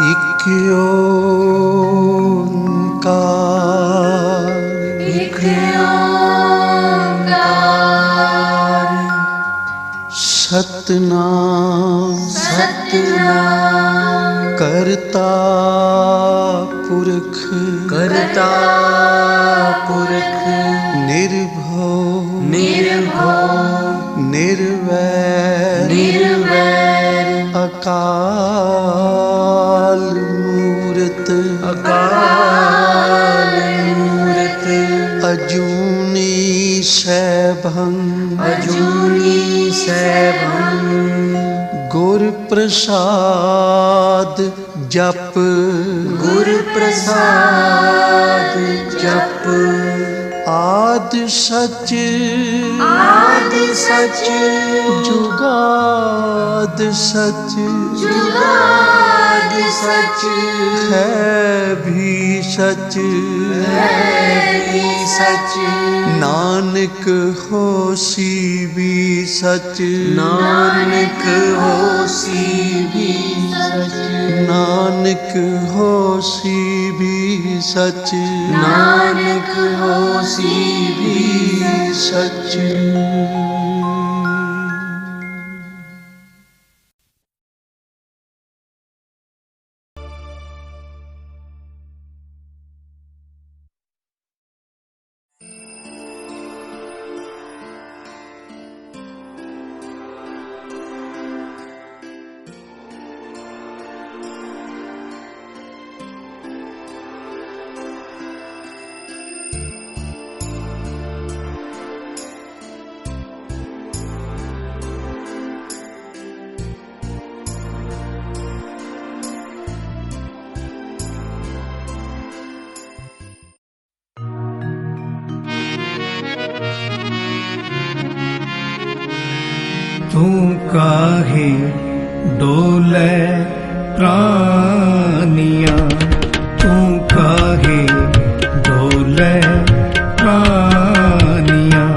एक ओंकार, एक ओंकार, सतनाम सतनाम, करता पुरख, करता पुरख, निर्भव निर्भव, निर्वैर निर्वैर, अकाल मूरत, अकाल मूरत, अजूनी सैभं, अजूनी सैभं, गुर प्रसाद जप, गुर प्रसाद जप, आद सच, आद सच, जुगाद सच, जुगाद सच, है भी सच, है भी सच, नानक होसी भी सच, नानक होसी भी सच, नानक होसी भी सच, नानक होसी भी सच। तू काहे डोले प्राणियां, तू काहे डोले प्राणियां,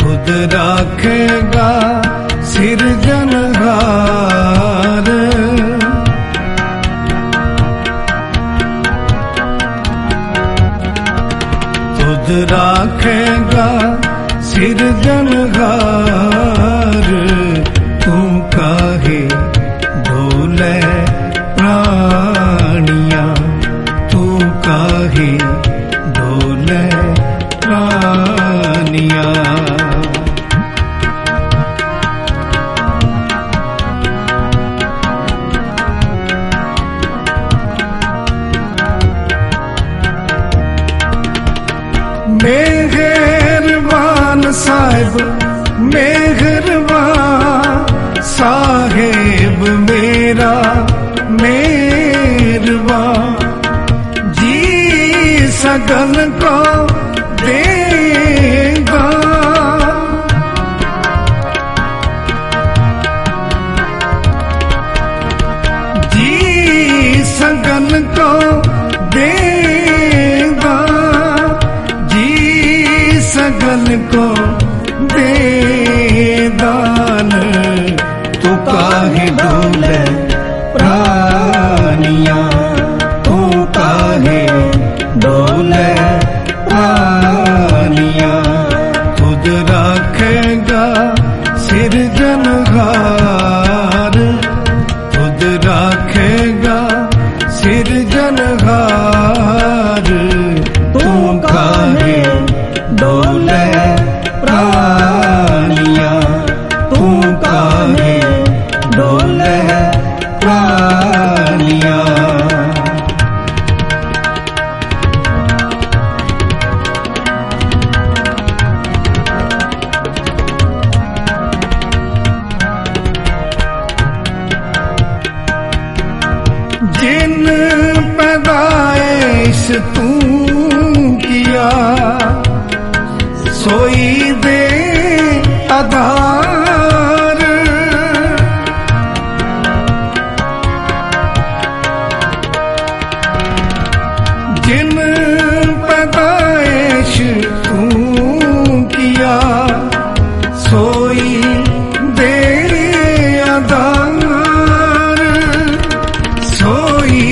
खुद राखेगा सिरजनहार, खुद राखेगा सिरजनहार, तू काहे डोले प्राणियां, तू काहे डोले प्राणियां। मेहरबान साहिब, मेहरबान साहेब मेरा मेहरबान, जी सगन को देगा, जी सगन को देगा, जी सगन को दे दान, तू काहे डोले प्राणियां, तू काहे डोले प्राणियां, खुद राखेगा सिरजनहार, खुद राखेगा सिरजनहार, तू काहे डोले प्राणियां, तू काहे डोले प्राणियां। जिन पैदाइश तू किया, सोई दे आधार, जिन पैदाइश तू किया, सोई दे आधार, सोई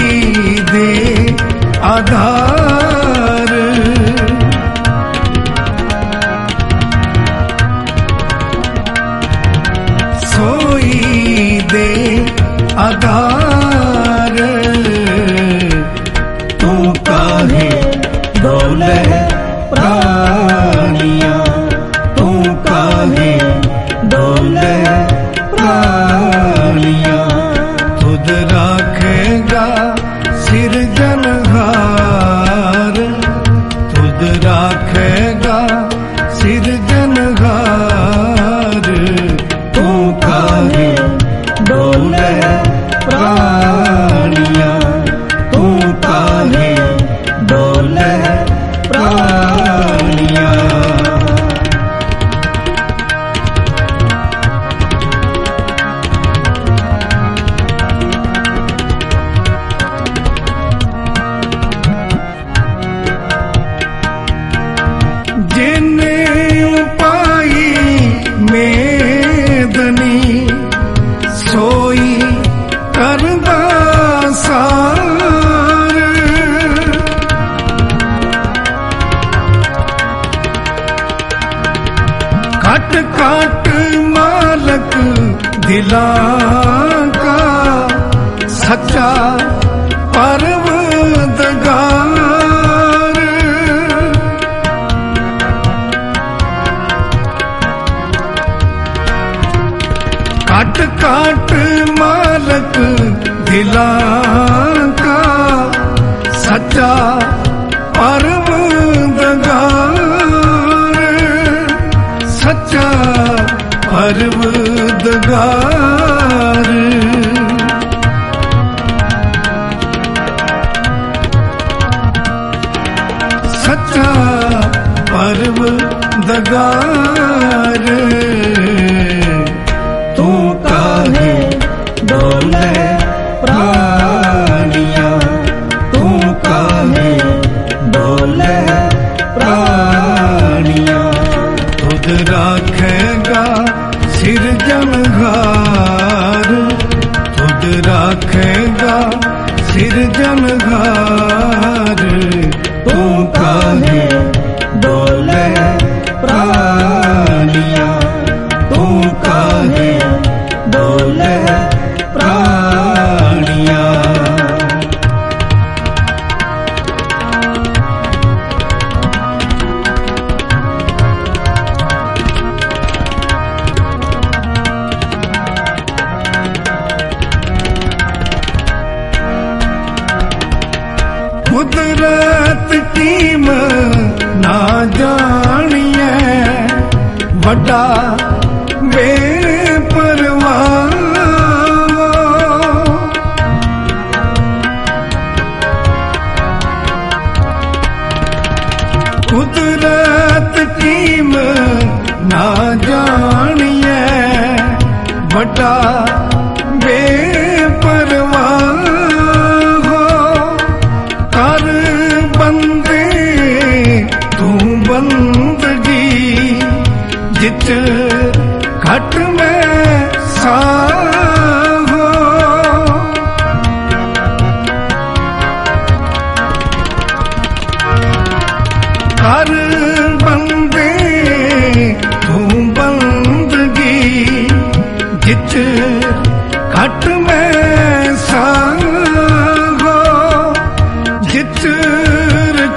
ਪਰਵਦਗਾਰ काट काट मालक दिलां का सच्चा परवदगार सच्चा परवदगार सच्चा परवदगार तू काहे डोले प्राणियां तू काहे डोले प्राणियां खुद राखेगा सिरजनहार खुद राखेगा सिरजनहार तू काहे डोले प्राणियां तू काहे डोले प्राणियां कुदरत कीम ना जानिए वड्डा बेपरवाह कुदरत कीम ना जानिए वड्डा बेपरवाह कर बंदे तू बंदगी जित घट में साहो कर बंदे तू बंदगी जित घट में साहो जित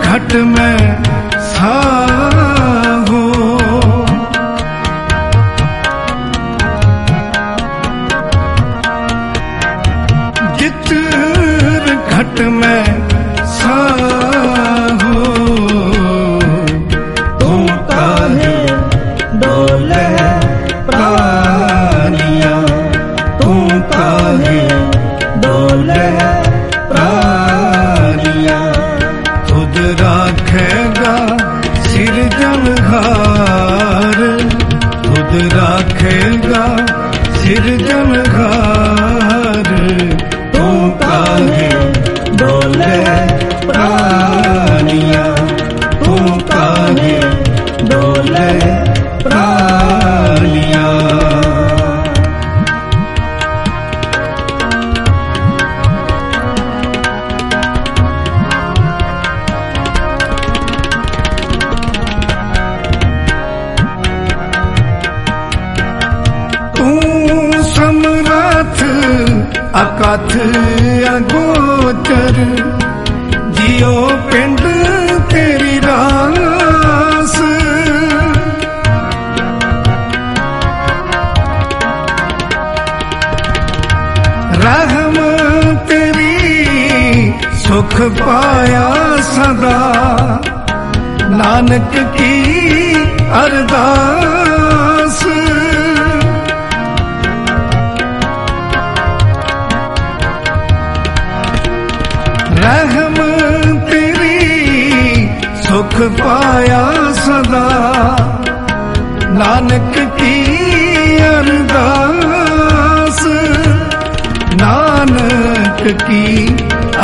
घट में साहो जित घट में साहो तू काहे डोले प्राणियां तू काहे डोले प्राणियां खुद राखेगा सिरजनहार खुद राखेगा सिरजनहार तू काहे डोले प्राणियां तू काहे डोले प्राणियां समरथ अकथ अगोचर जियो पिंड तेरी रास रहम तेरी सुख पाया सदा नानक की अरदास रहम तेरी सुख पाया सदा नानक की अरदास नानक की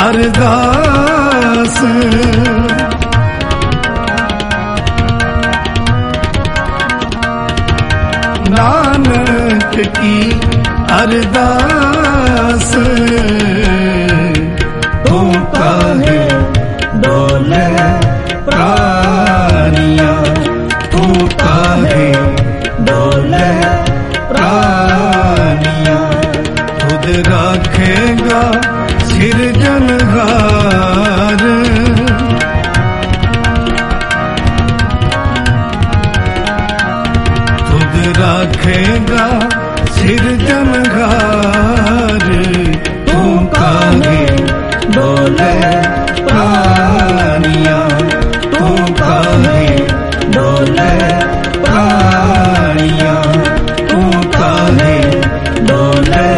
अरदास नानक की अरदास तू काहे डोले प्राणियां तू काहे डोले प्राणियां खुद राखेगा सिरजनहार सिरजनहार खुद राखेगा सिरजनहार तू काहे डोले प्राणियां तू काहे डोले प्राणियां तू काहे डोले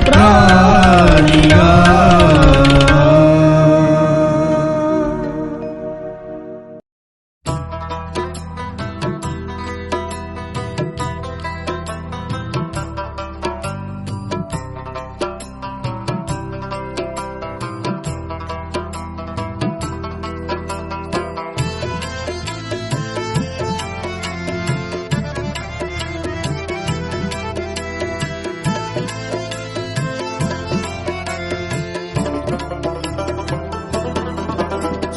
प्राणियां।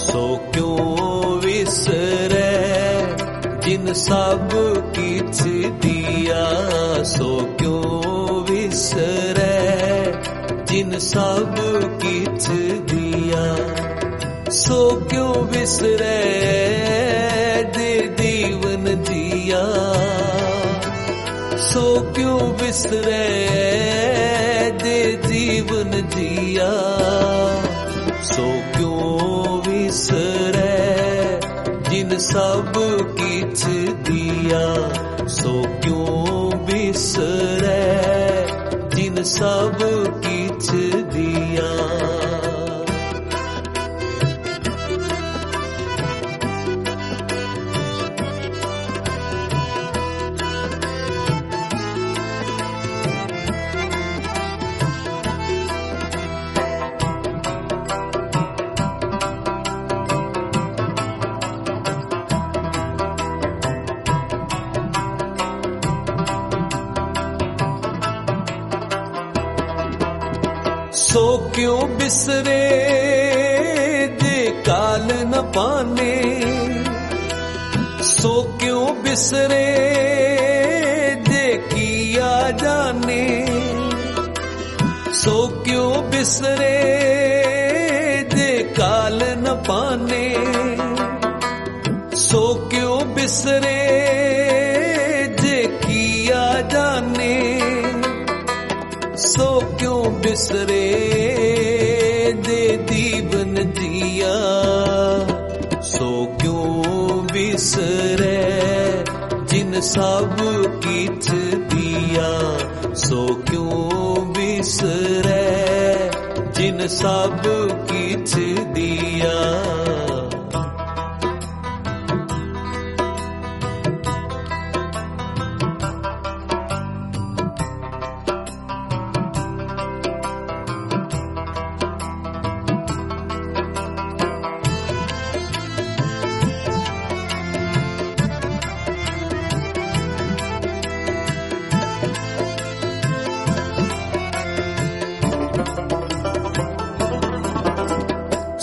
सो क्यों विसरे जिन सब किछ दिया, सो क्यों विसरे जिन सब किछ दिया, सो क्यों विसरे दे जीवन जिया, सो क्यों विसरे दे जीवन जिया, सो क्यों विसरे जिन सब किछ दिया, सो क्यों विसरे जिन सब किछ दिया। सो क्यों बिसरे जे काल न पाने, सो क्यों बिसरे जे किया जाने, सो क्यों बिसरे जे काल न पाने, सो क्यों बिसरे जे किया जाने, सो क्यों बिसरे दे जीवन जिया, सो क्यों बिसरे जिन सब किछ दिया, सो क्यों बिसरे जिन सब किछ दिया।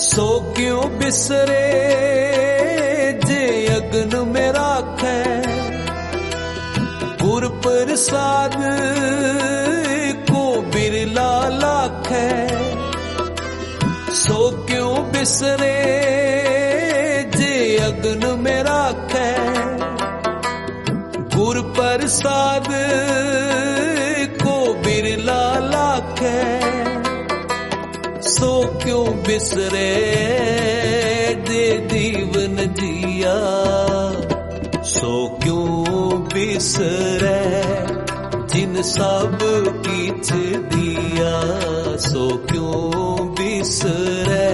सो क्यों बिसरे जे अग्न में राखे, गुर प्रसाद को बिरला लाखे, सो क्यों बिसरे जे अग्न में राखे, गुर प्रसाद को बिरला लाखे, सो क्यों बिसरे दे जीवन जिया, सो क्यों बिसरे जिन सब किछ दिया, सो क्यों बिसरे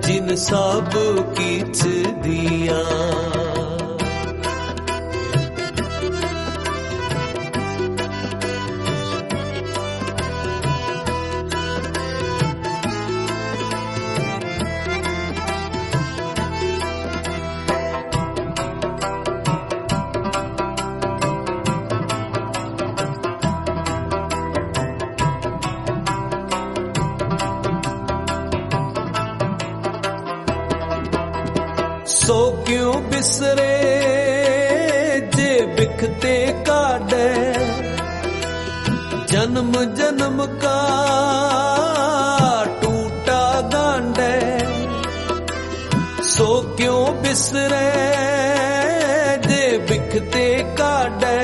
जिन सब किछ दिया। सो क्यों बिसरे जे बिखते काढ़े, जन्म जन्म का टूटा क्यों बिसरे जे बिखते काढ़े,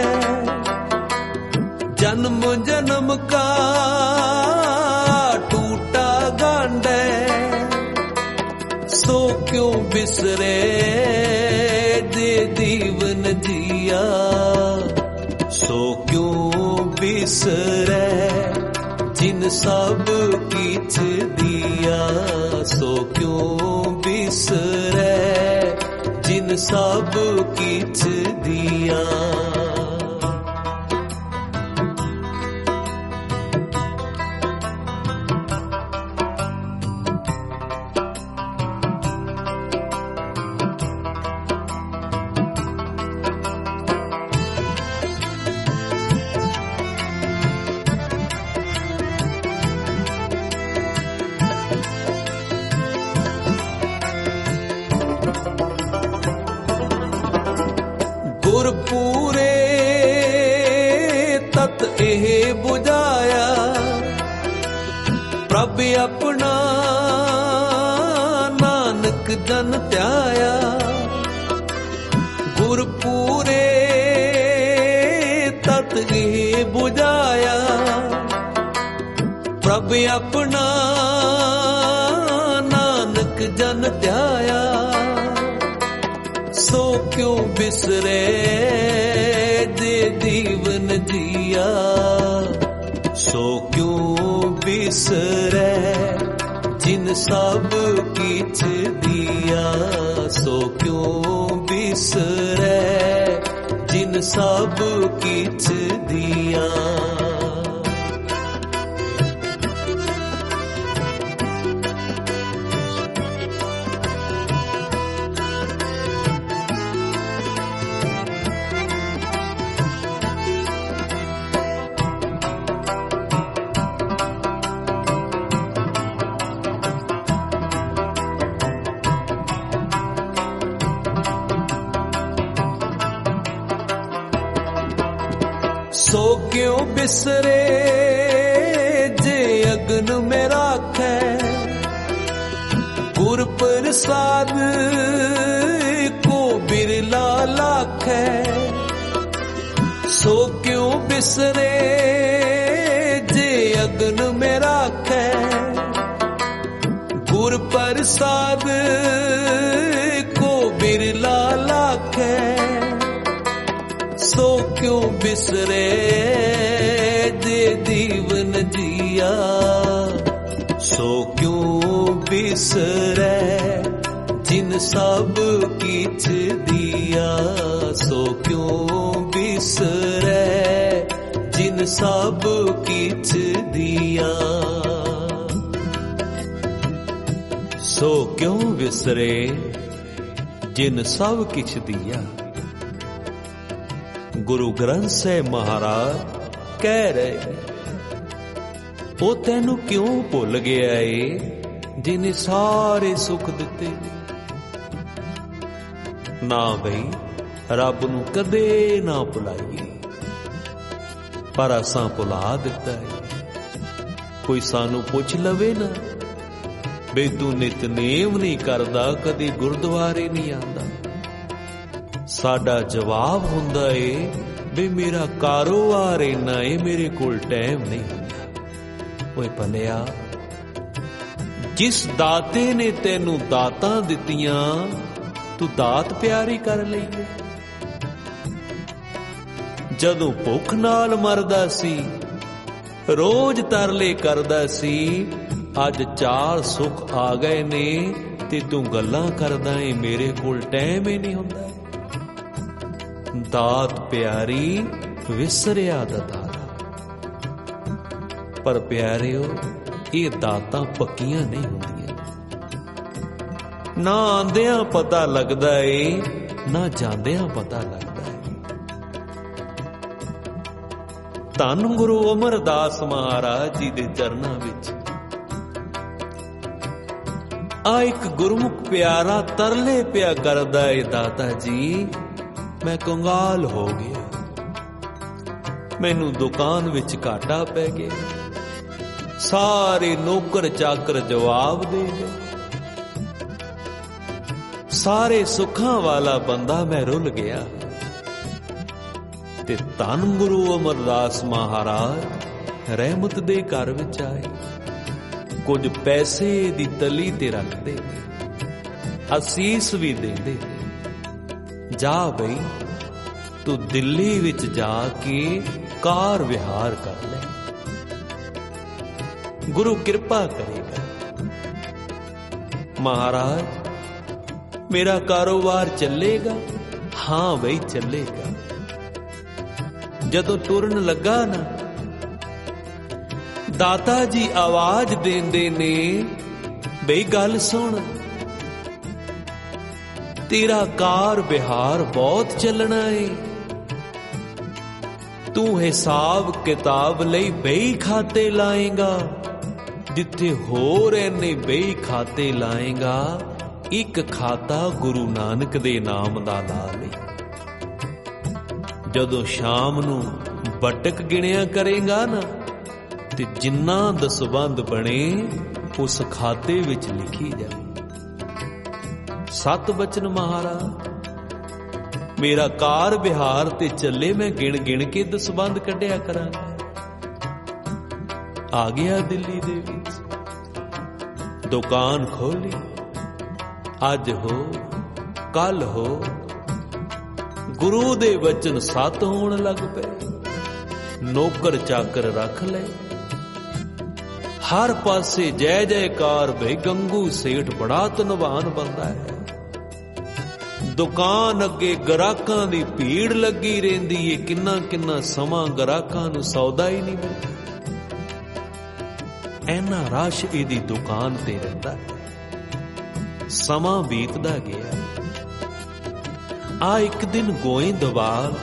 जन्म जन्म का टूटा गांडे। सो क्यों बिसरे जे दीवन जिया, सो क्यों बिसरे जिन सब किछ दिया। सो क्यों बिसरे जिन सब किछ दिया। गुरपूरे तत एह बुझाया, प्रभ अपना नानक जन त्याया। गुरपूरे तत एह बुझाया, प्रभ अपना नानक जन त्याया। सो क्यों बिसरे जे दीवन जिया, सो क्यों बिसरे जिन सब किछ दिया। सो क्यों बिसरे जिन सब किछ दिया। सो क्यों बिसरे जे अग्न में राखै, गुर प्रसाद को बिरला लाखै। सो क्यों बिसरे जे अग्न में राखै, गुर प्रसाद को बिरला लाखै। सो क्यों बिसरे जे दीवन जिया, सो क्यों बिसरे जिन सब किछ दिया। सो क्यों बिसरे जिन सब किछ दिया। सो क्यों बिसरे जिन सब किछ दिया। गुरु ग्रंथ ਸਾਹਿਬ महाराज कह रहे, ओ तैनू क्यों भुल गया है जिन्हें सारे सुख दिते। ना बई रब नू कदे ना भुलाइए, पर असां भुला दिता है। कोई सानू पुछ लवे ना बे तू नितनेम नहीं करदा, कदी गुरुद्वारे नहीं आंदा। साडा जवाब हुंदा है भी मेरा कारोबार इन्ना है, मेरे कोल टाइम नहीं हुंदा। ओए भलिया, जिस दाते ने तैनू दातां दित्तियां तू दात प्यारी कर लईए। जदों भुख नाल मरदा सी, रोज तरले करदा सी, अज चार सुख आ गए ने ते तू गल्लां करदा है मेरे कोल टाइम ही नहीं हुंदा। दात प्यारी विसरिया दाता। पर प्यारिओ, ये दातां पक्कियां नहीं हुंदियां। ना आंदियां पता लगदा है, ना जांदियां पता लगदा है। धन गुरु अमरदास महाराज जी दे चरनां विच आ एक गुरमुख प्यारा तरले पिया करदा है, दाता जी मैं कंगाल हो गया, मैनू दुकान विच घाटा पै गया। सारे नौकर चाकर जवाब दे गए, ਸਾਰੇ ਸੁੱਖਾਂ ਵਾਲਾ ਬੰਦਾ ਮੈਂ ਰੁੱਲ ਗਿਆ। ਤੇ ਧੰਨ ਗੁਰੂ ਅਮਰਦਾਸ ਮਹਾਰਾਜ ਰਹਿਮਤ ਦੇ ਘਰ ਵਿੱਚ ਆਏ। ਕੁਝ ਪੈਸੇ ਦੀ ਤਲੀ ਤੇ ਰੱਖਦੇ, ਅਸੀਸ ਵੀ ਦਿੰਦੇ, ਜਾ ਬਈ ਤੂੰ ਦਿੱਲੀ ਵਿੱਚ ਜਾ ਕੇ ਕਾਰ ਵਿਹਾਰ ਕਰ ਲੈ, ਗੁਰੂ ਕਿਰਪਾ ਕਰੇਗਾ। ਮਹਾਰਾਜ ਮੇਰਾ ਕਾਰੋਬਾਰ ਚੱਲੇਗਾ? ਹਾਂ ਬਈ ਚੱਲੇਗਾ। ਜਦੋਂ ਤੁਰਨ ਲੱਗਾ ਨਾ, ਦਾਤਾ ਜੀ ਆਵਾਜ਼ ਦਿੰਦੇ ਨੇ, ਬਈ ਗੱਲ ਸੁਣ, ਤੇਰਾ ਕਾਰ ਵਿਹਾਰ ਬਹੁਤ ਚੱਲਣਾ ਏ, ਤੂੰ ਹਿਸਾਬ ਕਿਤਾਬ ਲਈ ਬਈ ਖਾਤੇ ਲਾਏਗਾ, ਜਿੱਥੇ ਹੋਰ ਇੰਨੇ ਬਈ ਖਾਤੇ ਲਾਏਗਾ, ਇੱਕ ਖਾਤਾ ਗੁਰੂ ਨਾਨਕ ਦੇ ਨਾਮ ਦਾ ਲਾ ਲਈ। ਜਦੋਂ ਸ਼ਾਮ ਨੂੰ ਬਟਕ ਗਿਣਿਆ ਕਰੇਗਾ ਨਾ, ਤੇ ਜਿੰਨਾ ਦਸਵੰਧ ਬਣੇ ਉਸ ਖਾਤੇ ਵਿੱਚ ਲਿਖੀ ਜਾਏ। 7 ਬਚਨ ਮਹਾਰਾਜ, ਮੇਰਾ ਕਾਰ ਵਿਹਾਰ ਤੇ ਚੱਲੇ, ਮੈਂ ਗਿਣ ਗਿਣ ਕੇ ਦਸਵੰਧ ਕੱਢਿਆ ਕਰਾਂਗਾ। ਆ ਗਿਆ ਦਿੱਲੀ ਦੇ ਵਿੱਚ, ਦੁਕਾਨ ਖੋਲੀ, ਅੱਜ ਹੋ ਕੱਲ ਹੋ, ਗੁਰੂ ਦੇ ਵਚਨ ਸੱਤ ਹੋਣ ਲੱਗ ਪਏ। ਨੌਕਰ ਚਾਕਰ ਰੱਖ ਲਏ, ਹਰ ਪਾਸੇ ਜੈ ਜੈਕਾਰ ਭਈ ਗੰਗੂ ਸੇਠ ਬੜਾ ਧਨਵਾਨ ਬੰਦਾ ਹੈ। ਦੁਕਾਨ ਅੱਗੇ ਗਰਾਕਾਂ ਦੀ ਭੀੜ ਲੱਗੀ ਰਹਿੰਦੀ ਏ, ਕਿੰਨਾ ਕਿੰਨਾ ਸਮਾਂ ਗਰਾਕਾਂ ਨੂੰ ਸੌਦਾ ਹੀ ਨਹੀਂ ਮਿਲਦਾ। ਐਨਾ ਰਸ਼ ਇਹਦੀ ਦੁਕਾਨ ਤੇ ਰਹਿੰਦਾ ਹੈ। ਸਮਾਂ ਬੀਤਦਾ ਗਿਆ। ਆ ਇੱਕ ਦਿਨ ਗੋਇੰਦਵਾਲ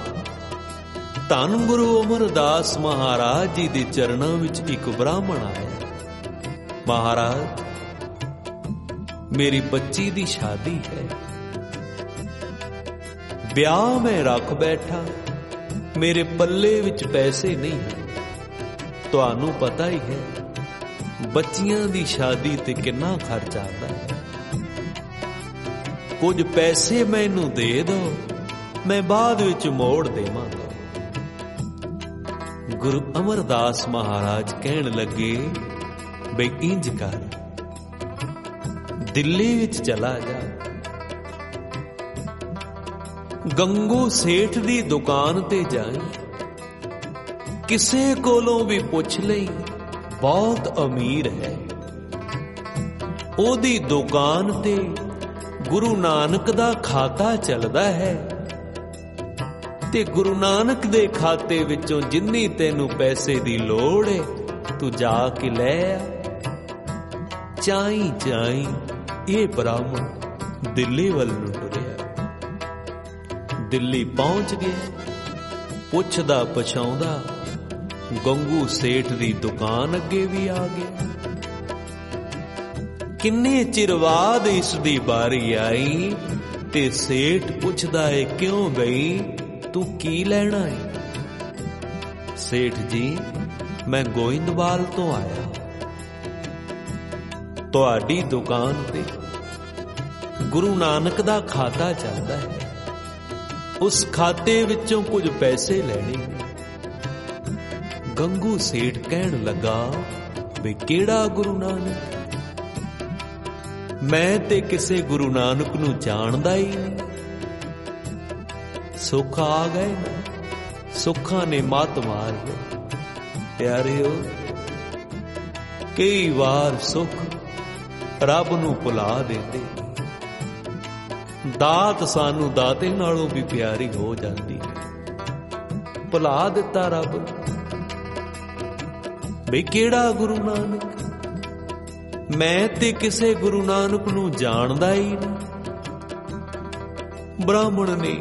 ਧੰਨ ਗੁਰੂ ਅਮਰਦਾਸ ਮਹਾਰਾਜ ਜੀ ਦੇ ਚਰਨਾਂ ਵਿੱਚ ਇੱਕ ਬ੍ਰਾਹਮਣ ਆਇਆ। ਮਹਾਰਾਜ, ਮੇਰੀ ਬੱਚੀ ਦੀ ਸ਼ਾਦੀ ਹੈ, ਵਿਆਹ ਮੈਂ ਰੱਖ ਬੈਠਾ, ਮੇਰੇ ਪੱਲੇ ਵਿੱਚ ਪੈਸੇ ਨਹੀਂ ਹਨ। ਤੁਹਾਨੂੰ ਪਤਾ ਹੀ ਹੈ ਬੱਚੀਆਂ ਦੀ ਸ਼ਾਦੀ ਤੇ ਕਿੰਨਾ ਖਰਚ ਆਉਂਦਾ ਹੈ। ਕੁਝ ਪੈਸੇ ਮੈਨੂੰ ਦੇ ਦਿਓ, ਮੈਂ ਬਾਅਦ ਵਿੱਚ ਮੋੜ ਦੇਵਾਂਗਾ। ਗੁਰੂ ਅਮਰਦਾਸ ਮਹਾਰਾਜ ਕਹਿਣ ਲੱਗੇ, ਬਈ ਇੰਜ ਕਰ, ਦਿੱਲੀ ਵਿੱਚ ਚਲਾ ਜਾ, ਗੰਗੂ ਸੇਠ ਦੀ ਦੁਕਾਨ ਤੇ ਜਾਈਂ, ਕਿਸੇ ਕੋਲੋਂ ਵੀ ਪੁੱਛ ਲਈ, ਬਹੁਤ ਅਮੀਰ ਹੈ। ਉਹਦੀ ਦੁਕਾਨ ਤੇ ਗੁਰੂ ਨਾਨਕ ਦਾ ਖਾਤਾ ਚੱਲਦਾ ਹੈ, ਤੇ ਗੁਰੂ ਨਾਨਕ ਦੇ ਖਾਤੇ ਵਿੱਚੋਂ ਜਿੰਨੀ ਤੈਨੂੰ ਪੈਸੇ ਦੀ ਲੋੜ ਹੈ, ਤੂੰ ਜਾ ਕੇ ਲੈ ਆ। ਚਾਈ ਚਾਈ ਇਹ ਬ੍ਰਾਹਮਣ ਦਿੱਲੀ ਵੱਲ ਨੂੰ ਟੁਰਿਆ। ਦਿੱਲੀ ਪਹੁੰਚ ਗਿਆ, ਪੁੱਛਦਾ ਪਛਾਉਂਦਾ ਗੰਗੂ ਸੇਠ ਦੀ ਦੁਕਾਨ ਅੱਗੇ ਵੀ ਆ ਗਿਆ। ਕਿੰਨੇ ਚਿਰ ਬਾਅਦ ਇਸ ਦੀ ਬਾਰੀ ਆਈ, ਤੇ ਸੇਠ ਪੁੱਛਦਾ ਏ, ਕਿਉਂ ਬਈ ਤੂੰ ਕੀ ਲੈਣਾ ਹੈ? ਸੇਠ ਜੀ, ਮੈਂ ਗੋਇੰਦਵਾਲ ਤੋਂ ਆਇਆ, ਤੁਹਾਡੀ ਦੁਕਾਨ ਤੇ ਗੁਰੂ ਨਾਨਕ ਦਾ ਖਾਤਾ ਚੱਲਦਾ ਹੈ, ਉਸ ਖਾਤੇ ਵਿੱਚੋਂ ਕੁਝ ਪੈਸੇ ਲੈਣੇ ਨੇ। ਗੰਗੂ ਸੇਠ ਕਹਿਣ ਲੱਗਾ, ਵੀ ਕਿਹੜਾ ਗੁਰੂ ਨਾਨਕ? ਮੈਂ ਤੇ ਕਿਸੇ ਗੁਰੂ ਨਾਨਕ ਨੂੰ ਜਾਣਦਾ ਹੀ ਨਹੀਂ। ਸੁੱਖ ਆ ਗਏ ਨਾ, ਸੁੱਖਾਂ ਨੇ ਮੱਤ ਮਾਰ ਲਈ। ਪਿਆਰਿਓ, ਕਈ ਵਾਰ ਸੁੱਖ ਰੱਬ ਨੂੰ ਭੁਲਾ ਦਿੰਦੇ। ਦਾਤ ਸਾਨੂੰ ਦਾਤੇ ਨਾਲੋਂ ਵੀ ਪਿਆਰੀ ਹੋ ਜਾਂਦੀ ਹੈ। ਭੁਲਾ ਦਿੱਤਾ ਰੱਬ ਨੂੰ। ਬਈ ਕਿਹੜਾ ਗੁਰੂ ਨਾਨਕ? ਮੈਂ ਤੇ ਕਿਸੇ ਗੁਰੂ ਨਾਨਕ ਨੂੰ ਜਾਣਦਾ ਹੀ ਨਹੀਂ। ਬ੍ਰਾਹਮਣ ਨੇ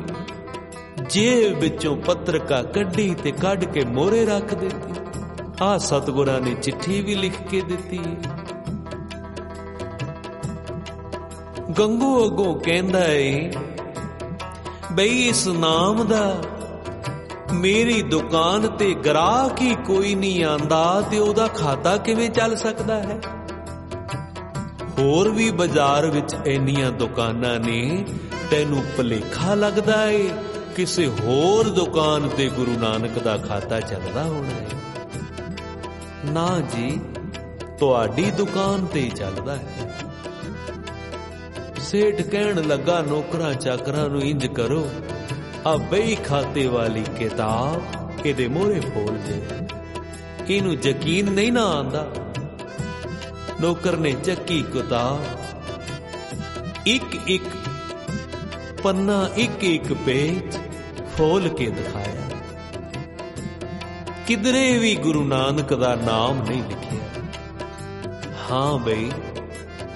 ਜੇਬ ਵਿੱਚੋਂ ਪੱਤਰਕਾ ਕੱਢੀ ਤੇ ਕੱਢ ਕੇ ਮੋਹਰੇ ਰੱਖ ਦਿੱਤੀ। ਆਹ ਸਤਿਗੁਰਾਂ ਨੇ ਚਿੱਠੀ ਵੀ ਲਿਖ ਕੇ ਦਿੱਤੀ। ਗੰਗੂ ਅੱਗੋਂ ਕਹਿੰਦਾ ਏ, ਬਈ ਇਸ ਨਾਮ ਦਾ ਮੇਰੀ ਦੁਕਾਨ ਤੇ ਗ੍ਰਾਹਕ ਹੀ ਕੋਈ ਨਹੀਂ ਆਂਦਾ, ਤੇ ਉਹਦਾ ਖਾਤਾ ਕਿਵੇਂ ਚੱਲ ਸਕਦਾ ਹੈ? ਹੋਰ ਵੀ ਬਾਜ਼ਾਰ ਵਿੱਚ ਇੰਨੀਆਂ ਦੁਕਾਨਾਂ ਨੇ, ਤੈਨੂੰ ਭੁਲੇਖਾ ਲੱਗਦਾ ਏ ਕਿਸੇ ਹੋਰ ਦੁਕਾਨ ਤੇ ਗੁਰੂ ਨਾਨਕ ਦਾ ਖਾਤਾ ਚੱਲਦਾ ਹੋਣਾ ਹੈ। ਨਾ ਜੀ, ਤੁਹਾਡੀ ਦੁਕਾਨ ਤੇ ਚੱਲਦਾ ਹੈ। ਸੇਠ ਕਹਿਣ ਲੱਗਾ, ਨੌਕਰਾਂ ਚਾਕਰਾਂ ਨੂੰ ਇੰਜ ਕਰੋ, ਆ ਬਈ ਖਾਤੇ ਵਾਲੀ ਕਿਤਾਬ ਇਹਦੇ ਮੋਹਰੇ ਖੋਲ ਦੇ। ਇਹਨੂੰ ਯਕੀਨ ਨਹੀਂ ਨਾ ਆਂਦਾ। ਨੌਕਰ ਨੇ ਚੱਕੀ ਕਿਤਾਬ, ਇੱਕ ਇੱਕ ਪੰਨਾ, ਇੱਕ ਇੱਕ ਪੇਜ ਖੋਲ ਕੇ ਦਿਖਾਇਆ। ਕਿਧਰੇ ਵੀ ਗੁਰੂ ਨਾਨਕ ਦਾ ਨਾਮ ਨਹੀਂ ਲਿਖਿਆ। ਹਾਂ ਬਈ,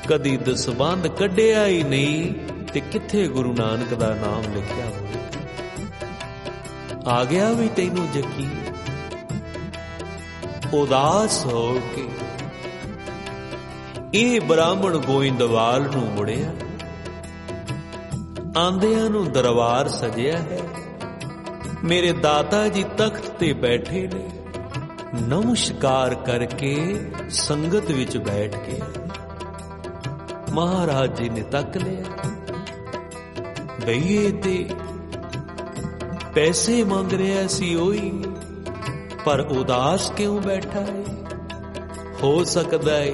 ਕਦੀ ਦਸਬੰਧ ਕੱਢਿਆ ਹੀ ਨਹੀਂ ਤੇ ਕਿੱਥੇ ਗੁਰੂ ਨਾਨਕ ਦਾ ਨਾਮ ਲਿਖਿਆ ਹੋਵੇ। ਆ ਗਿਆ ਵੀ ਤੈਨੂੰ ਯਕੀਨ। ਉਦਾਸ ਹੋ ਕੇ ਇਹ ਬ੍ਰਾਹਮਣ ਗੋਇੰਦਵਾਲ ਨੂੰ ਮੁੜਿਆ। ਆਂਦਿਆਂ ਨੂੰ ਦਰਬਾਰ ਸਜਿਆ ਹੈ। ਮੇਰੇ ਦਾਤਾ ਜੀ ਤਖਤ ਤੇ ਬੈਠੇ ਨੇ। ਨਮਸਕਾਰ ਕਰਕੇ ਸੰਗਤ ਵਿੱਚ ਬੈਠ ਕੇ ਮਹਾਰਾਜ ਜੀ ਨੇ ਤੱਕ ਲਿਆ। ਬਈਏ ਤੇ ਪੈਸੇ ਮੰਗ ਰਿਹਾ ਸੀ ਉਹੀ, ਪਰ ਉਦਾਸ ਕਿਉਂ ਬੈਠਾ ਹੈ? ਹੋ ਸਕਦਾ ਹੈ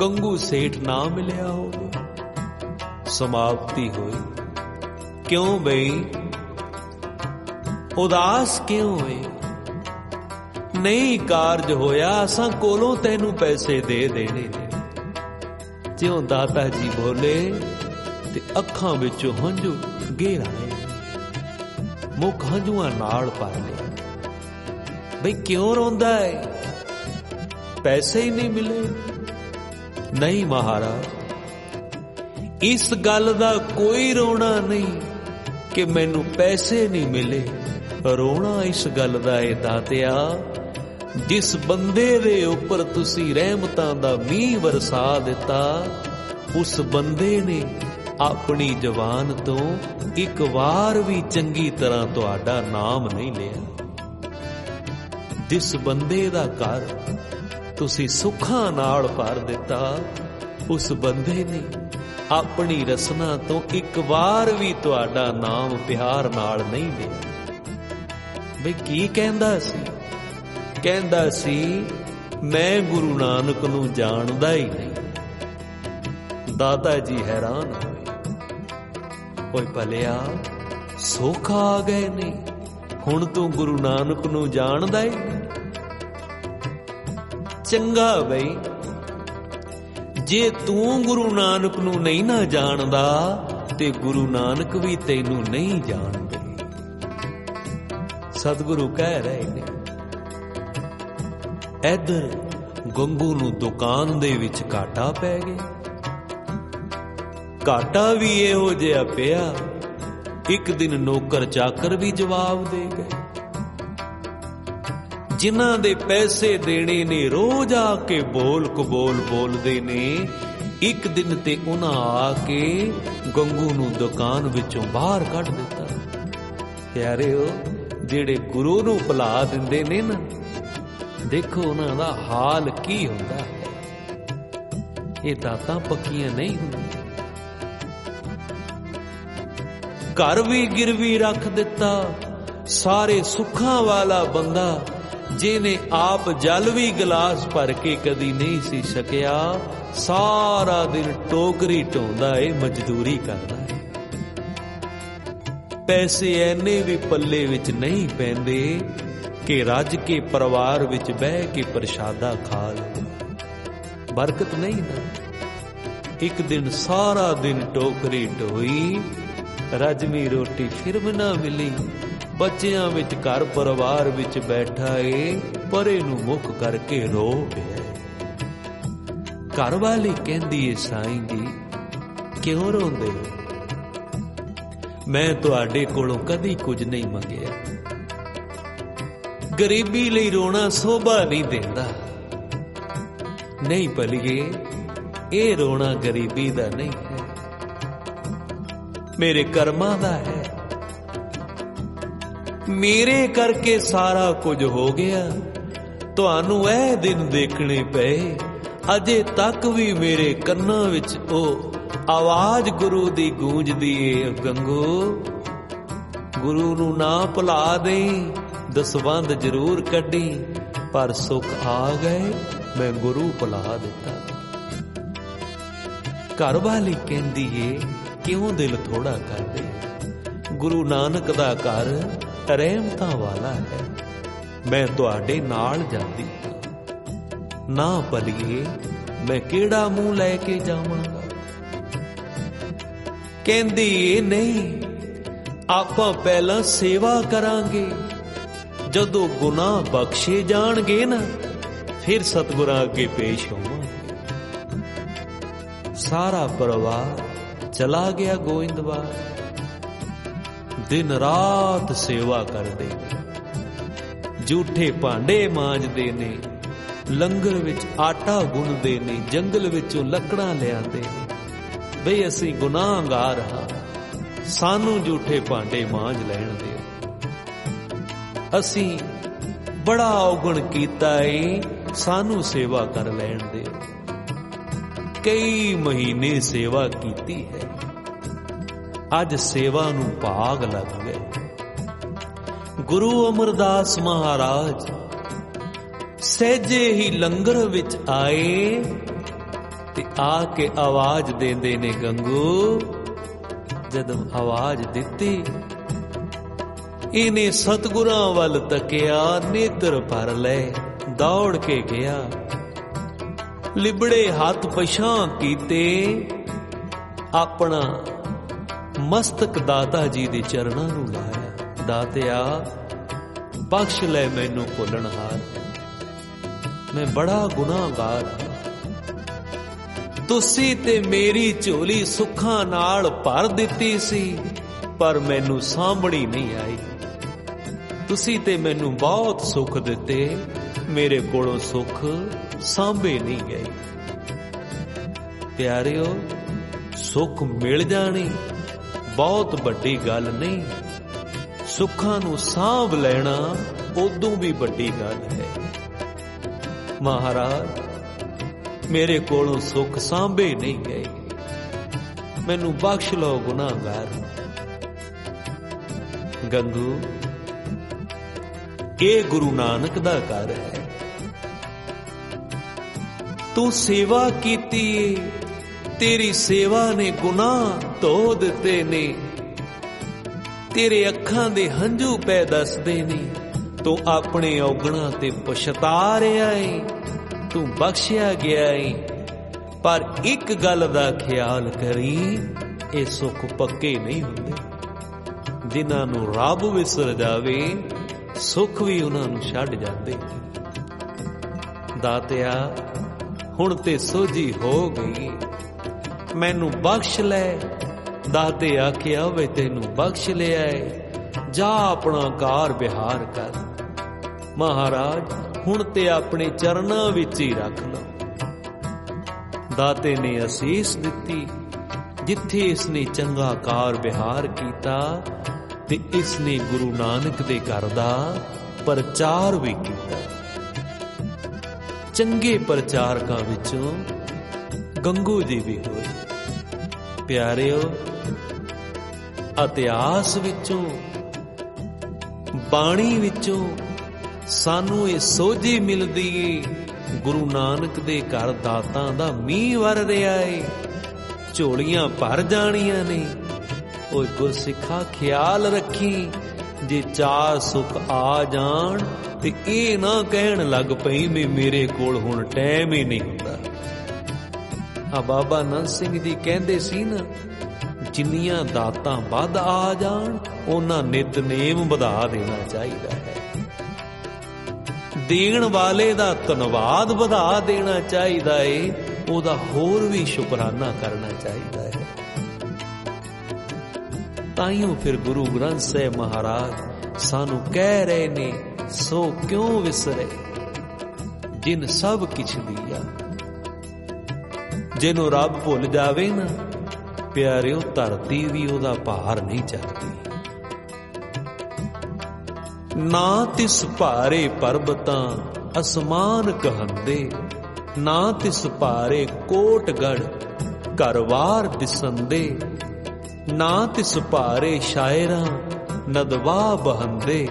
ਗੰਗੂ ਸੇਠ ਨਾ ਮਿਲਿਆ ਹੋਵੇ। ਸਮਾਪਤੀ ਹੋਈ। ਕਿਉਂ ਬਈ ਉਦਾਸ ਕਿਉਂ ਹੋਏ? ਨਹੀਂ ਕਾਰਜ ਹੋਇਆ, ਅਸਾਂ ਕੋਲੋਂ ਤੈਨੂੰ ਪੈਸੇ ਦੇ ਦੇਣੇ ਨੇ। ਜਿਉਂ ਦਾਤਾ ਜੀ ਬੋਲੇ ਤੇ ਅੱਖਾਂ ਵਿੱਚੋਂ ਹੰਝੂ ਗੇਰ ਆਏ। ਮੁੱਖ ਹੰਝੂਆਂ ਨਾਲ ਭਰ ਲਿਆ। ਬਈ ਕਿਉਂ ਰੋਂਦਾ ਹੈ? ਪੈਸੇ ਹੀ ਨਹੀਂ ਮਿਲੇ। ਨਹੀਂ ਮਹਾਰਾਜ, ਇਸ ਗੱਲ ਦਾ ਕੋਈ ਰੋਣਾ ਨਹੀਂ ਕਿ ਮੈਨੂੰ ਪੈਸੇ ਨਹੀਂ ਮਿਲੇ। ਰੋਣਾ ਇਸ ਗੱਲ ਦਾ ਏ ਦਾਤਿਆ, ਜਿਸ ਬੰਦੇ ਦੇ ਉੱਪਰ ਤੁਸੀਂ ਰਹਿਮਤਾਂ ਦਾ ਮੀਂਹ ਵਰਸਾ ਦਿੱਤਾ, ਉਸ ਬੰਦੇ ਨੇ ਆਪਣੀ ਜ਼ੁਬਾਨ ਤੋਂ ਇੱਕ ਵਾਰ ਵੀ ਚੰਗੀ ਤਰ੍ਹਾਂ ਤੁਹਾਡਾ ਨਾਮ ਨਹੀਂ ਲਿਆ। ਜਿਸ ਬੰਦੇ ਦਾ ਘਰ ਤੁਸੀਂ ਸੁੱਖਾਂ ਨਾਲ ਭਰ ਦਿੱਤਾ, ਉਸ ਬੰਦੇ ਨੇ ਆਪਣੀ ਰਸਨਾ ਤੋਂ ਇੱਕ ਵਾਰ ਵੀ ਤੁਹਾਡਾ ਨਾਮ ਪਿਆਰ ਨਾਲ ਨਹੀਂ ਲਿਆ। ਬਈ ਕੀ ਕਹਿੰਦਾ ਸੀ? ਕਹਿੰਦਾ ਸੀ ਮੈਂ ਗੁਰੂ ਨਾਨਕ ਨੂੰ ਜਾਣਦਾ ਹੀ ਨਹੀਂ। ਦਾਦਾ ਜੀ ਹੈਰਾਨ ਹੋਏ। ਓਏ ਭਲਿਆ, ਸੋਖਾ ਆ ਗਏ ਨੇ, ਹੁਣ ਤੂੰ ਗੁਰੂ ਨਾਨਕ ਨੂੰ ਜਾਣਦਾ ਹੀ ਨਹੀਂ। ਚੰਗਾ ਬਈ, ਜੇ ਤੂੰ ਗੁਰੂ ਨਾਨਕ ਨੂੰ ਨਹੀਂ ਨਾ ਜਾਣਦਾ ਤੇ ਗੁਰੂ ਨਾਨਕ ਵੀ ਤੈਨੂੰ ਨਹੀਂ ਜਾਣਦੇ। ਸਤਿਗੁਰੂ ਕਹਿ ਰਹੇ ਨੇ। ਇੱਧਰ ਗੰਗੂ ਨੂੰ ਦੁਕਾਨ ਦੇ ਵਿੱਚ ਘਾਟਾ ਪੈ ਗਿਆ। ਘਾਟਾ ਵੀ ਇਹੋ ਜਿਹਾ ਪਿਆ, ਇੱਕ ਦਿਨ ਨੌਕਰ ਚਾਕਰ ਵੀ ਜਵਾਬ ਦੇ ਗਏ। ਜਿਨ੍ਹਾਂ ਦੇ ਪੈਸੇ ਦੇਣੇ ਨੇ ਰੋਜ਼ ਆ ਕੇ ਬੋਲ ਕਬੋਲ ਬੋਲਦੇ ਨੇ, ਇੱਕ ਦਿਨ ਤੇ ਉਹਨਾਂ ਆ ਕੇ ਗੰਗੂ ਨੂੰ ਦੁਕਾਨ ਵਿੱਚੋਂ ਬਾਹਰ ਕੱਢ ਦਿੱਤਾ। ਪਿਆਰਿਓ, ਜਿਹੜੇ ਗੁਰੂ ਨੂੰ ਭੁਲਾ ਦਿੰਦੇ ਨੇ ਨਾ, ਦੇਖੋ ਉਹਨਾਂ ਦਾ ਹਾਲ ਕੀ ਹੁੰਦਾ ਹੈ। ਇਹ ਦਾਤਾਂ ਪੱਕੀਆਂ ਨਹੀਂ ਹੁੰਦੀਆਂ। ਘਰ ਵੀ ਗਿਰਵੀ ਰੱਖ ਦਿੱਤਾ। ਸਾਰੇ ਸੁੱਖਾਂ ਵਾਲਾ ਬੰਦਾ, ਜਿਹਨੇ ਆਪ ਜਲ ਵੀ ਗਲਾਸ ਭਰ ਕੇ ਕਦੀ ਨਹੀਂ ਸੀ ਸਕਿਆ, ਸਾਰਾ ਦਿਨ ਟੋਕਰੀ ਢੋਂਦਾ ਏ, ਮਜ਼ਦੂਰੀ ਕਰਦਾ ਏ। ਪੈਸੇ ਐਨੇ ਵੀ ਪੱਲੇ ਵਿੱਚ ਨਹੀਂ ਪੈਂਦੇ ਕਿ ਰੱਜ ਕੇ ਪਰਿਵਾਰ ਵਿੱਚ ਬਹਿ ਕੇ ਪ੍ਰਸ਼ਾਦਾ ਖਾ ਲਵੇ। ਬਰਕਤ ਨਹੀਂ ਨਾ। ਇੱਕ ਦਿਨ ਸਾਰਾ ਦਿਨ ਟੋਕਰੀ ਢੋਈ, ਰਜਮੀ ਰੋਟੀ ਫਿਰ ਵੀ ਨਾ ਮਿਲੀ। ਬੱਚਿਆਂ ਵਿੱਚ ਘਰ ਪਰਿਵਾਰ ਵਿੱਚ ਬੈਠਾ ਏ, ਪਰੇ ਨੂੰ ਮੁੱਖ ਕਰਕੇ ਰੋ ਪਿਆ। ਘਰ ਵਾਲੀ ਕਹਿੰਦੀ ਏ, ਸਾਈਂ ਜੀ ਕਿਉਂ ਰੋਂਦੇ ਹੋ? ਮੈਂ ਤੁਹਾਡੇ ਕੋਲੋਂ ਕਦੀ ਕੁਝ ਨਹੀਂ ਮੰਗਿਆ। ਗਰੀਬੀ ਲਈ ਰੋਣਾ ਸੋਭਾ ਨਹੀਂ ਦਿੰਦਾ। ਨਹੀਂ ਭਲੀਏ, ਇਹ ਰੋਣਾ ਗਰੀਬੀ ਦਾ ਨਹੀਂ ਹੈ, ਮੇਰੇ ਕਰਮਾਂ ਦਾ ਹੈ। ਮੇਰੇ ਕਰਕੇ ਸਾਰਾ ਕੁਝ ਹੋ ਗਿਆ। ਤੁਹਾਨੂੰ ਇਹ ਦਿਨ ਦੇਖਣੇ ਪਏ ਅਜੇ ਤੱਕ ਵੀ ਮੇਰੇ ਕੰਨਾਂ ਵਿੱਚ ਉਹ ਆਵਾਜ਼ ਗੁਰੂ ਦੀ ਗੂੰਜਦੀ ਏ। ਗੰਗੂ, ਗੁਰੂ ਨੂੰ ਨਾ ਭੁਲਾ ਦੇਈਂ, ਦਸਵੰਧ ਜ਼ਰੂਰ ਕੱਢੀ, ਪਰ ਸੁੱਖ ਆ ਗਏ ਮੈਂ ਗੁਰੂ ਭੁਲਾ ਦਿੱਤਾ। ਘਰ ਵਾਲੀ ਕਹਿੰਦੀ ਏ ਕਿਉਂ ਦਿਲ ਥੋੜਾ ਕਰਦੇ, ਗੁਰੂ ਨਾਨਕ ਦਾ ਘਰ ਰਹਿਮਤਾਂ ਵਾਲਾ ਹੈ, ਮੈਂ ਤੁਹਾਡੇ ਨਾਲ ਜਾਂਦੀ ਨਾ ਭਲੀਏ ਮੈਂ ਕਿਹੜਾ ਮੂੰਹ ਲੈ ਕੇ ਜਾਵਾਂਗਾ। ਕਹਿੰਦੀ ਏ ਨਹੀਂ, ਆਪਾਂ ਪਹਿਲਾਂ ਸੇਵਾ ਕਰਾਂਗੇ, ਜਦੋਂ ਗੁਨਾਹ ਬਖਸ਼ੇ ਜਾਣਗੇ ਨਾ ਫਿਰ ਸਤਿਗੁਰਾਂ ਅੱਗੇ ਪੇਸ਼ ਹੋਵਾਂਗੇ। ਸਾਰਾ ਪਰਿਵਾਰ ਚਲਾ ਗਿਆ ਗੋਇੰਦਵਾਲ। ਦਿਨ ਰਾਤ ਸੇਵਾ ਕਰਦੇ, ਝੂਠੇ ਭਾਂਡੇ ਮਾਂਜਦੇ ਨੇ, ਲੰਗਰ ਵਿੱਚ ਆਟਾ ਗੁੰਨਦੇ ਨੇ, ਜੰਗਲ ਵਿੱਚੋਂ ਲੱਕੜਾਂ ਲਿਆਂਦੇ ਨੇ। ਬਈ ਅਸੀਂ ਗੁਨਾਹਗਾਰ ਹਾਂ, ਸਾਨੂੰ ਝੂਠੇ ਭਾਂਡੇ ਮਾਂਜ ਲੈਣ ਦੇ। ਅਸੀਂ ਬੜਾ ਔਗਣ ਕੀਤਾ ਏ, ਸਾਨੂੰ ਸੇਵਾ ਕਰ ਲੈਣ ਦੇ। ਕਈ ਮਹੀਨੇ ਸੇਵਾ ਕੀਤੀ ਹੈ, ਅੱਜ ਸੇਵਾ ਨੂੰ ਭਾਗ ਲੱਗ ਗਏ। ਗੁਰੂ ਅਮਰਦਾਸ ਮਹਾਰਾਜ ਸਹਿਜੇ ਹੀ ਲੰਗਰ ਵਿੱਚ ਆਏ ਤੇ ਆ ਕੇ ਆਵਾਜ਼ ਦਿੰਦੇ ਨੇ, ਗੰਗੂ। ਜਦੋਂ ਆਵਾਜ਼ ਦਿੱਤੀ, ਇਹਨੇ ਸਤਿਗੁਰਾਂ ਵੱਲ ਤੱਕਿਆ, ਨੇਤਰ ਭਰ ਲਏ, ਦੌੜ ਕੇ ਗਿਆ, ਲਿਬੜੇ ਹੱਥ ਪਛਾਂ ਕੀਤੇ, ਆਪਣਾ ਮਸਤਕ ਦਾਤਾ ਜੀ ਦੇ ਚਰਨਾਂ ਨੂੰ ਲਾਇਆ। ਦਾਤਿਆ ਬਖਸ਼ ਲੈ ਮੈਨੂੰ ਭੁੱਲਣਹਾਰ, ਮੈਂ ਬੜਾ ਗੁਨਾਹਗਾਰ ਹਾਂ। ਤੁਸੀਂ ਤੇ ਮੇਰੀ ਝੋਲੀ ਸੁੱਖਾਂ ਨਾਲ ਭਰ ਦਿੱਤੀ ਸੀ, ਪਰ ਮੈਨੂੰ ਸਾਂਭਣੀ ਨਹੀਂ ਆਈ। ਤੁਸੀਂ ਤੇ ਮੈਨੂੰ ਬਹੁਤ ਸੁੱਖ ਦਿੱਤੇ, ਮੇਰੇ ਕੋਲੋਂ ਸੁੱਖ ਸਾਂਭੇ ਨਹੀਂ ਗਏ। ਪਿਆਰਿਓ, ਸੁੱਖ ਮਿਲ ਜਾਣੀ ਬਹੁਤ ਵੱਡੀ ਗੱਲ ਨਹੀਂ, ਸੁੱਖਾਂ ਨੂੰ ਸਾਂਭ ਲੈਣਾ ਉਦੋਂ ਵੀ ਵੱਡੀ ਗੱਲ ਹੈ। ਮਹਾਰਾਜ, ਮੇਰੇ ਕੋਲੋਂ ਸੁੱਖ ਸਾਂਭੇ ਨਹੀਂ ਗਏ, ਮੈਨੂੰ ਬਖਸ਼ ਲਓ ਗੁਨਾਹਗਾਰ। ਗੰਗੂ, ਇਹ ਗੁਰੂ ਨਾਨਕ ਦਾ ਘਰ ਹੈ, ਤੂੰ ਸੇਵਾ ਕੀਤੀ ਏ, ਤੇਰੀ ਸੇਵਾ ਨੇ ਗੁਨਾਹ ਧੋ ਦਿੱਤੇ ਨੇ, ਤੇਰੇ ਅੱਖਾਂ ਦੇ ਹੰਝੂ ਪੈ ਦੱਸਦੇ ਨੇ, ਤੂੰ ਆਪਣੇ ਔਗਣਾਂ ਤੇ ਪਛਤਾ ਰਿਹਾ ਏ, ਤੂੰ ਬਖਸ਼ਿਆ ਗਿਆ ਏ। ਪਰ ਇੱਕ ਗੱਲ ਦਾ ਖਿਆਲ ਕਰੀ, ਇਹ ਸੁੱਖ ਪੱਕੇ ਨਹੀਂ ਹੁੰਦੇ। ਜਿਨ੍ਹਾਂ ਨੂੰ ਰੱਬ ਵਿਸਰ ਜਾਵੇ, ਸੁੱਖ ਵੀ ਉਹਨਾਂ ਨੂੰ ਛੱਡ ਜਾਂਦੇ। ਦਾਤਿਆ, ਹੁਣ ਤੇ ਸੋਝੀ ਹੋ ਗਈ, ਮੈਨੂੰ ਬਖਸ਼ ਲੈ। ਦਾਤੇ ਆਖਿਆ, ਵੇ ਤੈਨੂੰ ਬਖਸ਼ ਲਿਆ ਏ, ਜਾ ਆਪਣਾ ਕਾਰ ਵਿਹਾਰ ਕਰ। ਮਹਾਰਾਜ, ਹੁਣ ਤੇ ਆਪਣੇ ਚਰਨਾਂ ਵਿੱਚ ਹੀ ਰੱਖ ਲਓ। ਦਾਤੇ ਨੇ ਅਸੀਸ ਦਿੱਤੀ, ਜਿੱਥੇ ਇਸਨੇ ਚੰਗਾ ਕਾਰ ਵਿਹਾਰ ਕੀਤਾ ਤੇ ਇਸਨੇ ਗੁਰੂ ਨਾਨਕ ਦੇ ਘਰ ਦਾ ਪ੍ਰਚਾਰ ਵੀ ਕੀਤਾ। ਚੰਗੇ ਪ੍ਰਚਾਰਕਾਂ ਵਿੱਚੋਂ ਗੰਗੂ ਜੀ ਵੀ ਹੋਏ। ਪਿਆਰਿਓ, ਇਤਿਹਾਸ ਵਿੱਚੋਂ, ਬਾਣੀ ਵਿੱਚੋਂ ਸਾਨੂੰ ਇਹ ਸੋਝੀ ਮਿਲਦੀ ਏ, ਗੁਰੂ ਨਾਨਕ ਦੇ ਘਰ ਦਾਤਾਂ ਦਾ ਮੀਂਹ ਵਰ ਰਿਹਾ ਏ, ਝੋਲੀਆਂ ਭਰ ਜਾਣੀਆਂ ਨੇ। ਓਏ ਗੁਰਸਿੱਖਾ, ਖਿਆਲ ਰੱਖੀ, ਜੇ ਚਾਰ ਸੁੱਖ ਆ ਜਾਣ ਤੇ ਇਹ ਨਾ ਕਹਿਣ ਲੱਗ ਪਈ ਵੀ ਮੇਰੇ ਕੋਲ ਹੁਣ ਟਾਈਮ ਹੀ ਨਹੀਂ ਹੁੰਦਾ। ਆ ਬਾਬਾ ਨੰਦ ਸਿੰਘ ਜੀ ਕਹਿੰਦੇ ਸੀ ਨਾ, ਜਿੰਨੀਆਂ ਦਾਤਾਂ ਵੱਧ ਆ ਜਾਣ ਉਹਨਾਂ ਨਿਤਨੇਮ ਵਧਾ ਦੇਣਾ ਚਾਹੀਦਾ ਹੈ। ਦੇਣ ਵਾਲੇ ਦਾ ਧੰਨਵਾਦ ਵਧਾ ਦੇਣਾ ਚਾਹੀਦਾ ਏ, ਉਹਦਾ ਹੋਰ ਵੀ ਸ਼ੁਕਰਾਨਾ ਕਰਨਾ ਚਾਹੀਦਾ ਹੈ। ਤਾਈਓ ਫਿਰ ਗੁਰੂ ਗ੍ਰੰਥ ਸਾਹਿਬ ਮਹਾਰਾਜ ਸਾਨੂੰ ਕਹਿ ਰਹੇ ਨੇ, ਸੋ ਕਿਉਂ ਵਿਸਰੇ ਜਿਨ ਸਭ ਕਿਛ ਦੀਆ। ਜਿਹਨੂੰ ਰੱਬ ਭੁੱਲ ਜਾਵੇ ਨਾ, ਪਿਆਰਿਓ, ਧਰਤੀ ਵੀ ਉਹਦਾ ਭਾਰ ਨਹੀਂ ਚੱਕਦੀ। ਨਾ ਤਿਸ ਭਾਰੇ ਪਰਬਤਾਂ ਅਸਮਾਨ ਕਹੰਦੇ, ਨਾ ਤਿਸ ਭਾਰੇ ਕੋਟਗੜ ਘਰਵਾਰ ਦਿਸੰਦੇ, ਨਾ ਤਿਸ ਭਾਰੇ ਸ਼ਾਇਰਾਂ ਨਦਵਾ ਬਹੰਦੇ,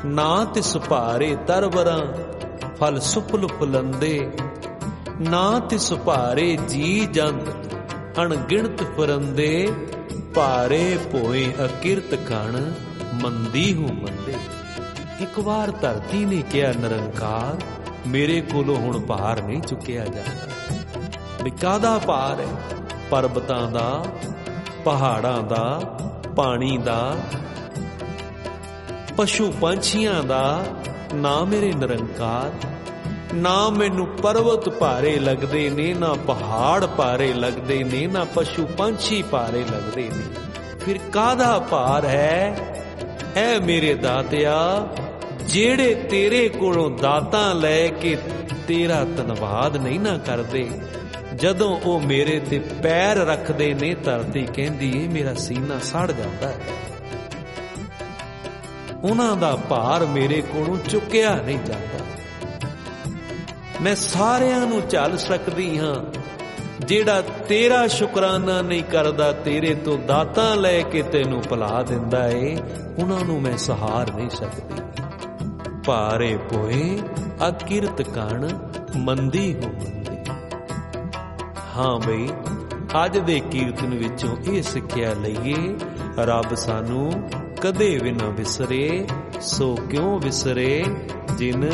ਨਾ ਤਿਸ ਭਾਰੇ ਤਰਵਰਾਂ ਫਲ ਸੁਪਲ ਫੁਲੰਦੇ, ਨਾ ਤਿਸ ਭਾਰੇ ਜੀ ਜੰਤ ਅਣਗਿਣਤ ਫਰੰਦੇ, ਭਾਰੇ ਭੋਏ ਅਕਿਰਤ ਕਣ ਮੰਦੀ ਹੂੰ ਮੰਦੇ। ਇੱਕ ਵਾਰ ਧਰਤੀ ਨੇ ਕਿਹਾ ਨਿਰੰਕਾਰ, ਮੇਰੇ ਕੋਲੋਂ ਹੁਣ ਭਾਰ ਨਹੀਂ ਚੁੱਕਿਆ ਜਾਂਦਾ। ਵੀ ਕਾਹਦਾ ਭਾਰ ਹੈ? ਪਰਬਤਾਂ ਦਾ, ਪਹਾੜਾਂ ਦਾ, ਪਾਣੀ ਦਾ, ਪਸ਼ੂ ਪੰਛੀਆਂ ਦਾ। ਨਾ ਮੇਰੇ ਨਿਰੰਕਾਰ, ਨਾ ਮੈਨੂੰ ਪਰਵਤ ਭਾਰੇ ਲੱਗਦੇ ਨੇ, ਨਾ ਪਹਾੜ ਭਾਰੇ ਲੱਗਦੇ ਨੇ, ਨਾ ਪਸ਼ੂ ਪੰਛੀ ਭਾਰੇ ਲੱਗਦੇ ਨੇ। ਫਿਰ ਕਾਹਦਾ ਭਾਰ ਹੈ? ਐ ਮੇਰੇ ਦਾਤਿਆ, ਜਿਹੜੇ ਤੇਰੇ ਕੋਲੋਂ ਦਾਤਾਂ ਲੈ ਕੇ ਤੇਰਾ ਧੰਨਵਾਦ ਨਹੀਂ ਨਾ ਕਰਦੇ, ਜਦੋਂ ਉਹ ਮੇਰੇ ਤੇ ਪੈਰ ਰੱਖਦੇ ਨੇ, ਧਰਤੀ ਕਹਿੰਦੀ ਏ ਮੇਰਾ ਸੀਨਾ ਸੜ ਜਾਂਦਾ ਹੈ। ਉਹਨਾਂ ਦਾ ਭਾਰ ਮੇਰੇ ਕੋਲੋਂ ਚੁੱਕਿਆ ਨਹੀਂ ਜਾਂਦਾ। ਮੈਂ ਸਾਰਿਆਂ ਨੂੰ ਝੱਲ ਸਕਦੀ ਹਾਂ, ਜਿਹੜਾ ਤੇਰਾ ਸ਼ੁਕਰਾਨਾ ਨਹੀਂ ਕਰਦਾ, ਤੇਰੇ ਤੋਂ ਦਾਤਾਂ ਲੈ ਕੇ ਤੈਨੂੰ ਭੁਲਾ ਦਿੰਦਾ ਏ, ਉਹਨਾਂ ਨੂੰ ਮੈਂ ਸਹਾਰ ਨਹੀਂ ਸਕਦੀ। ਭਾਰੇ ਪੋਏ ਅਕਿਰਤ ਕਣ ਮੰਦੀ ਹੋ ਮੰਦੀ। ਹਾਂ ਬਈ, ਅੱਜ ਦੇ ਕੀਰਤਨ ਵਿੱਚੋਂ ਇਹ ਸਿੱਖਿਆ ਲਈਏ, ਰੱਬ ਸਾਨੂੰ ਕਦੇ ਵੀ ਨਾ ਵਿਸਰੇ, ਸੋ ਕਿਉਂ ਵਿਸਰੇ ਜਿਨ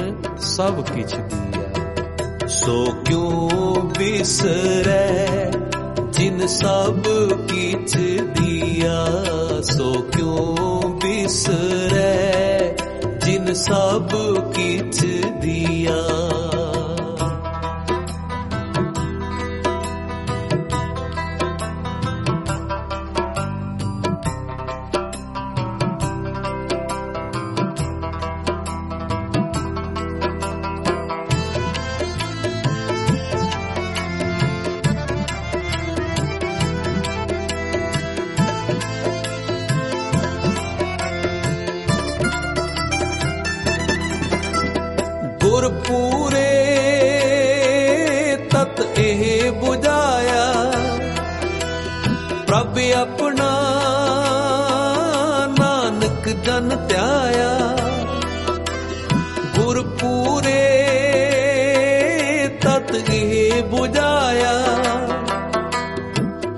ਸਭ ਕਿਛ ਦੀਆ। ਸੋ ਕਿਉਂ ਵਿਸਰੈ ਜਿਨ ਸਭ ਕਿਛ ਦੀਆ, ਸੋ ਕਿਉਂ ਵਿਸਰੈ ਜਿਨ ਸਭ ਕਿਛ ਦੀਆ। ਗੁਰਪੂਰੇ ਤਤ ਇਹ ਬੁਝਾਇਆ, ਪ੍ਰਭ ਆਪਣਾ ਨਾਨਕ ਜਨ ਧਿਆਇਆ। ਗੁਰਪੂਰੇ ਤਤ ਇਹ ਬੁਝਾਇਆ,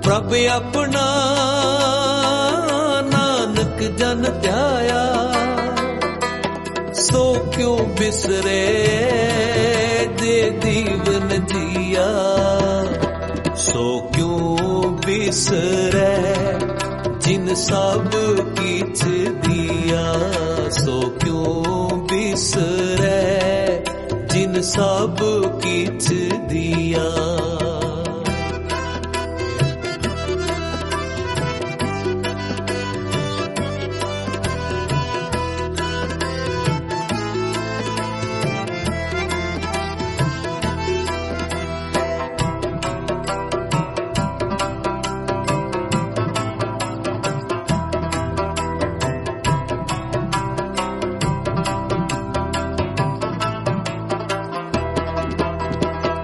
ਪ੍ਰਭ ਆਪਣਾ ਨਾਨਕ ਜਨ ਧਿਆਇਆ। ਸੋ ਕਿਉਂ ਬਿਸਰੇ ਜੇ ਜੀਵਨ ਜੀਆ, ਸੋ ਕਿਉਂ ਬਿਸਰੇ ਜਿਨ ਸਭ ਕਿਛ ਦੀਆ। ਸੋ ਕਿਉਂ ਬਿਸਰੇ ਜਿਨ ਸਭ ਕਿਛ ਦੀਆ।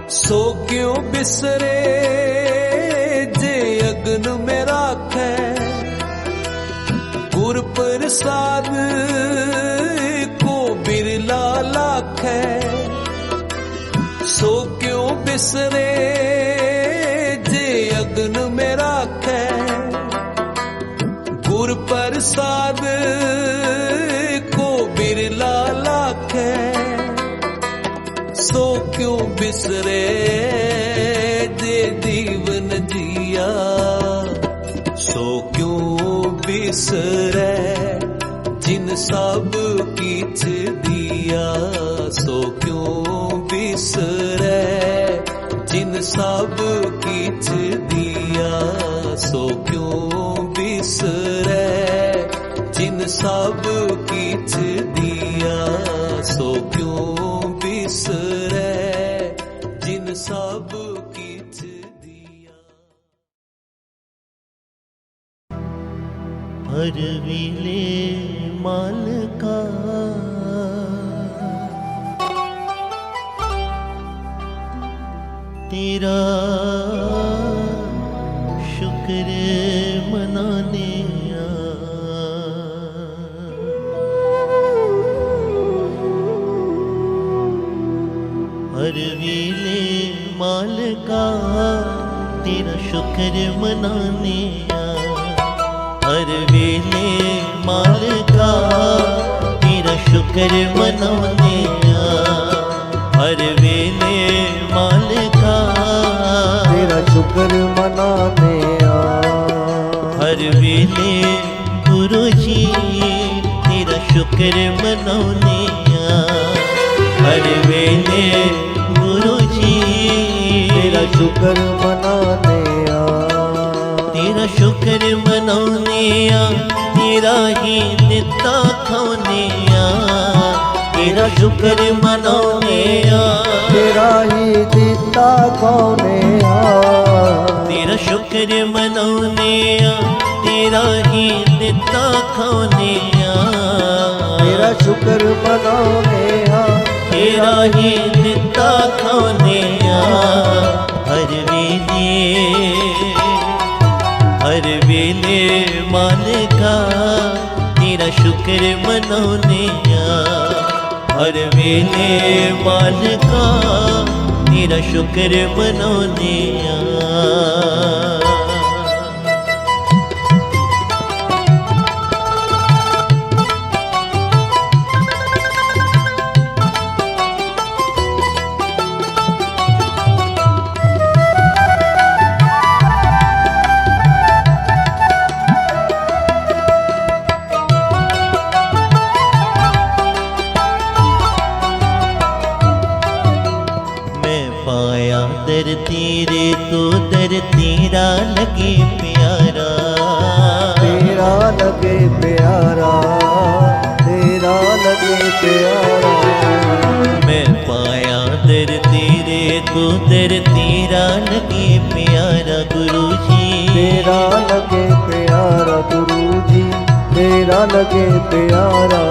ਸੋ ਕਿਉਂ ਬਿਸਰੇ ਜੇ ਅਗਨ ਮੇ ਰਾਖੈ, ਗੁਰ ਪ੍ਰਸਾਦ ਕੋ ਬਿਰਲਾ ਲਾਖੈ। ਸੋ ਕਿਉਂ ਬਿਸਰੇ ਜੇ ਅਗਨ ਮੇ ਰਾਖੈ, ਗੁਰ ਪ੍ਰਸਾਦ ਕੋ ਬਿਰਲਾ ਲਾਖੈ। ਸੋ ਕਿਉਂ ਬਿਸਰੇ ਜੇ ਜੀਵਨ ਜੀਆ। ਸੋ ਕਿਉਂ ਬਿਸਰੇ ਜਿਨ ਸਭ ਕਿਛ ਦੀਆ। ਸੋ ਕਿਉਂ ਬਿਸਰੇ ਜਿਨ ਸਭ ਕਿਛ ਦੀਆ। ਸੋ ਕਿਉਂ ਬਿਸਰੇ ਜਿਨ ਸਭ ਕਿਛ ਦੀਆ। ਸੋ ਕਿਉਂ ਬਿਸਰੇ ਜਿਨ ਸਭ ਕਿਛ ਦੀਆ। ਹਰ ਵੇਲੇ ਮਾਲਕਾ तेरा शुक्र मनाने हर वेले मालिका तेरा शुक्र मनाने हर वेले मालिका तेरा शुक्र मनाने हर वेले मालिका तेरा शुक्र मनाने हर वेले गुरु जी तेरा शुक्र मनाने हर वेले गुरु जी तेरा शुक्र मनाने तेरा शुक्र मनाने तेरा ही दिता खाने तेरा शुक्र मनाने तेरा ही दिता कौने तेरा शुक्र मनाने तेरा ही दिता खाने तेरा शुक्र मनाने तेरा ही दिता खाने हर वेले मालिका तेरा शुक्र मनाने हर वेले मालिका तेरा शुक्र मनाने दर तेरे तो दर तेरा लगे प्यारा तेरा लगे प्यारा तेरा लगे प्यारा मैं पाया दर तेरे तो दर तेरा लगे प्यारा गुरु जी तेरा लगे प्यारा गुरु जी तेरा लगे प्यारा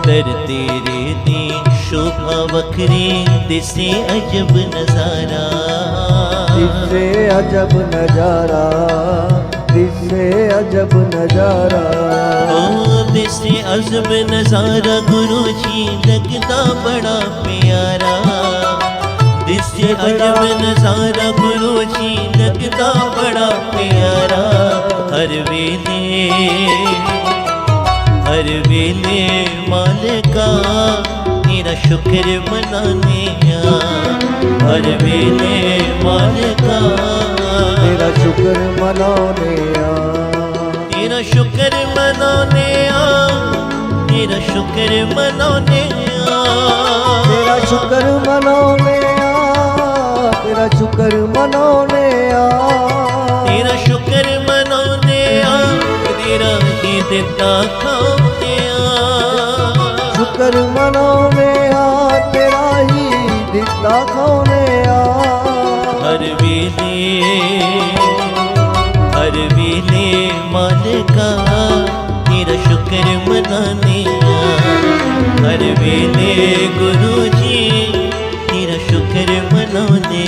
दर तेरे दी शोभा वखरी दिसे अजब नजारा दिसे अजब नजारा दिसे अजब नजारा ओ दिसे अजब नजारा गुरु जी लगता बड़ा प्यारा दिसे अजब नजारा गुरु जी लगता बड़ा प्यारा हर वेले मालिका तेरा शुक्र मनाने हर वेले मालिका तेरा शुक्र मनाने तेरा शुक्र मनाने तेरा शुक्र मनाने तेरा शुक्र मनाने तेरा शुक्र मनाने तेरा शुक्र मनाने तेरा ही दिता खाने शुक्र मनाने तेरा ही दिता खाने हर वेले मालिका तेरा शुक्र मनाने हर वेले गुरु जी तेरा शुक्र मनाने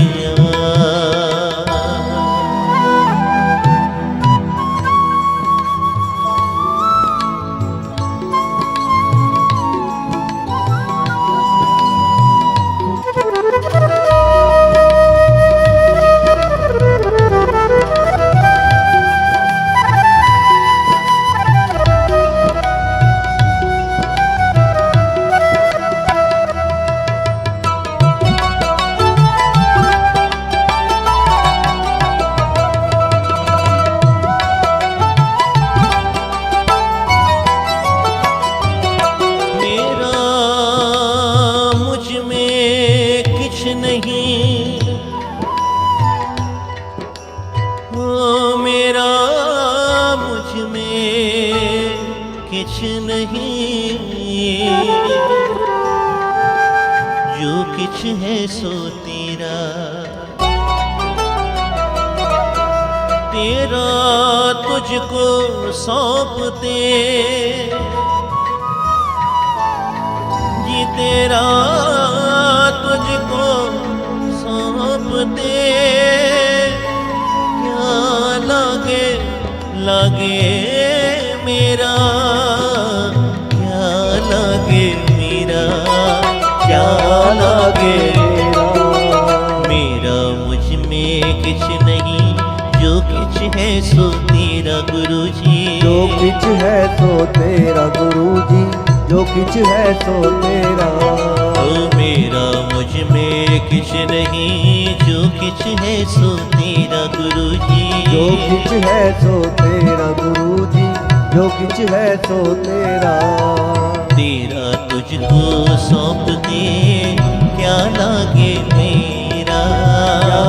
किछ नहीं जो किछ है सो तेरा तेरा तुझको सौंपते जी तेरा तुझको सौंपते क्या लागे लागे मेरा, क्या लागे मेरा, क्या लागे मेरा। मुझ में किछ नहीं, जो किछ है सो तेरा गुरुजी। जो किछ है सो तेरा गुरुजी, जो किछ है सो तेरा। ओ मेरा मुझ में किछ नहीं, जो किछ है सो तेरा गुरुजी। जो किछ है सो तेरा गुरुजी, जो किछ है सो तेरा। तेरा तुझको सौंप दे, क्या लागे मेरा, क्या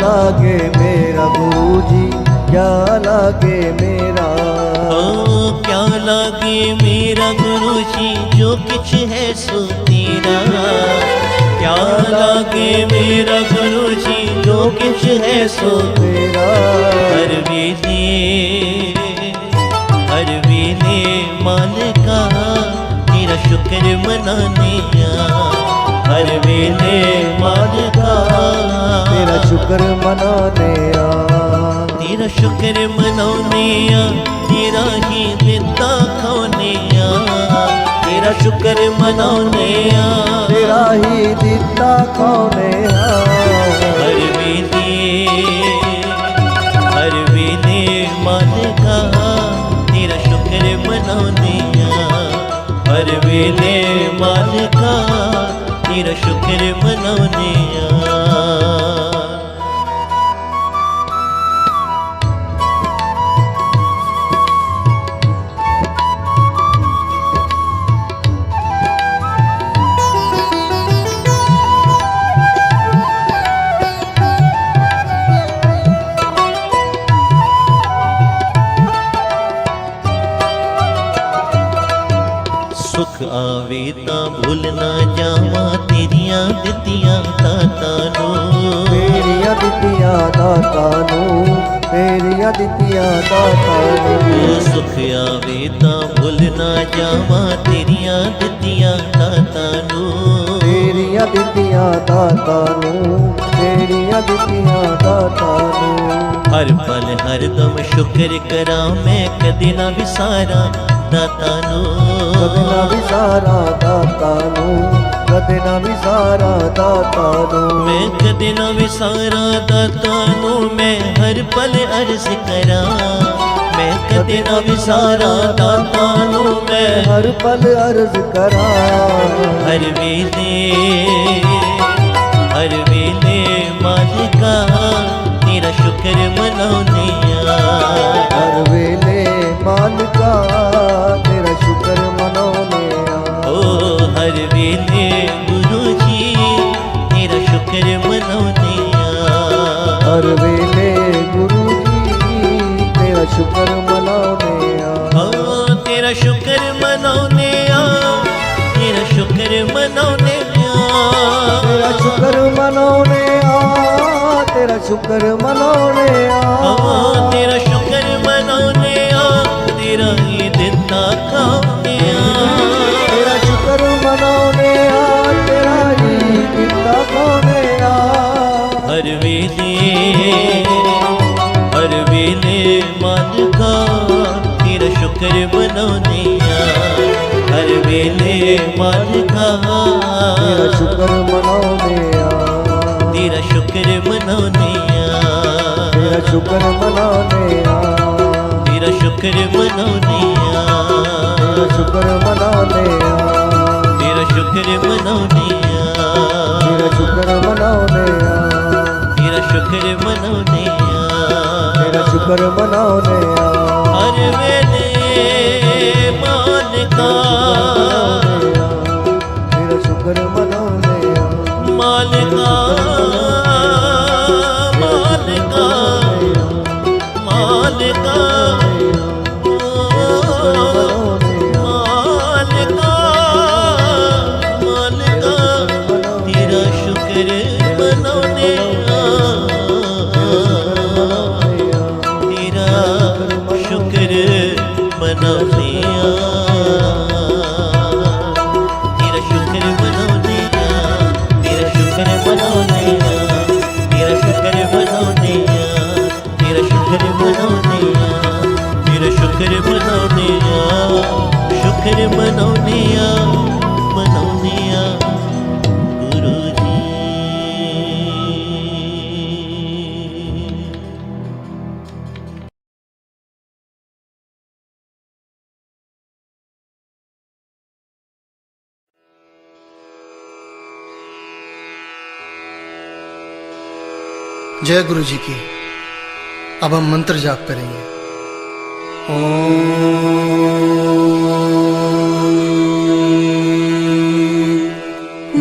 लागे मेरा गुरुजी, क्या लागे मेरा। ओ क्या लागे मेरा गुरुजी, जो किछ है सो तेरा। क्या लागे मेरा गुरुजी, जो किछ है सो तेरा। हर वेले मालिका तेरा शुक्र मनाने आ। हर वेले मालिका तेरा शुक्र मनाने आ। तेरा शुक्र मनाने आ, तेरा ही दिता खाने आ। तेरा शुक्र मनाने आ, तेरा ही दिता खाने आ। हर वेले मालिका तेरा शुक्र मनाने आ। हर वेले मालिका तेरा शुक्र मनाने आ। सुख आवे तां भुल ना जावा, तेरियां दित्तियां दाता नो। तेरियां दित्तियां दाता नो, तेरियां दित्तियां दाता नो। सुख आवे तां भुल ना जावा, तेरियां दित्तियां दाता नो। तेरियां दित्तियां दाता नो, तेरियां दित्तियां दाता नो। हर पल हर दम शुक्र करा, मैं कदे ना विसारा दाता नो। कदे ना विसारा दाता नो, कदे ना विसारा दाता नो। मैं कदे ना विसारा दाता नो, मैं हर पल अर्ज करा। मैं कदे ना विसारा दाता नो, मैं हर पल अर्ज करा। हर वेले मालिका तेरा शुक्र मनाने आ। हर वेले मालिका तेरा शुक्र मनाने आ। ओ हर वेले गुरुजी तेरा शुक्र मनाने आ। हर वेले गुरुजी तेरा शुक्र मनाने आ। ओ तेरा शुक्र मनाने आ, तेरा शुक्र मनाने आ। तेरा शुक्र मनाने आ, तेरा शुक्र मनाने आ। तेरा शुक्र मनाने आ, तेरा ही दिता खाने आ। तेरा शुक्र मनाने आ, तेरा ही दिता खाने आ। हर वेले मालिका तेरा शुक्र मनाने आ। हर वेले मालिका तेरा शुक्र मनाने आ। तेरा शुक्र मनाने आ। तेरा शुक्र मनाने आ। तेरा शुक्र मनाने आ। तेरा शुक्र मनाने आ। तेरा शुक्र मनाने आ। तेरा शुक्र मनाने आ। तेरा शुक्र मनाने आ। तेरा शुक्र मनाने आ। हर वेले मालिका तेरा शुक्र मनाने आ। मालिका मालिका मालिका मालिका मालिका तेरा शुक्र मनाने आ। तेरा शुक्र मनाने आ। तेरा शुक्र मनाने आ। तेरा शुक्र मनाने आ। तेरा शुक्र मनाउने मेरा शुक्र मनाउने शुक्र मनाउने मनाउने गुरुजी। जय गुरु जी की। अब हम मंत्र जाप करेंगे।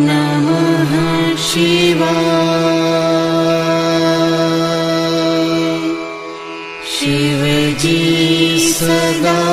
नमः शिवाय। शिव जी सदा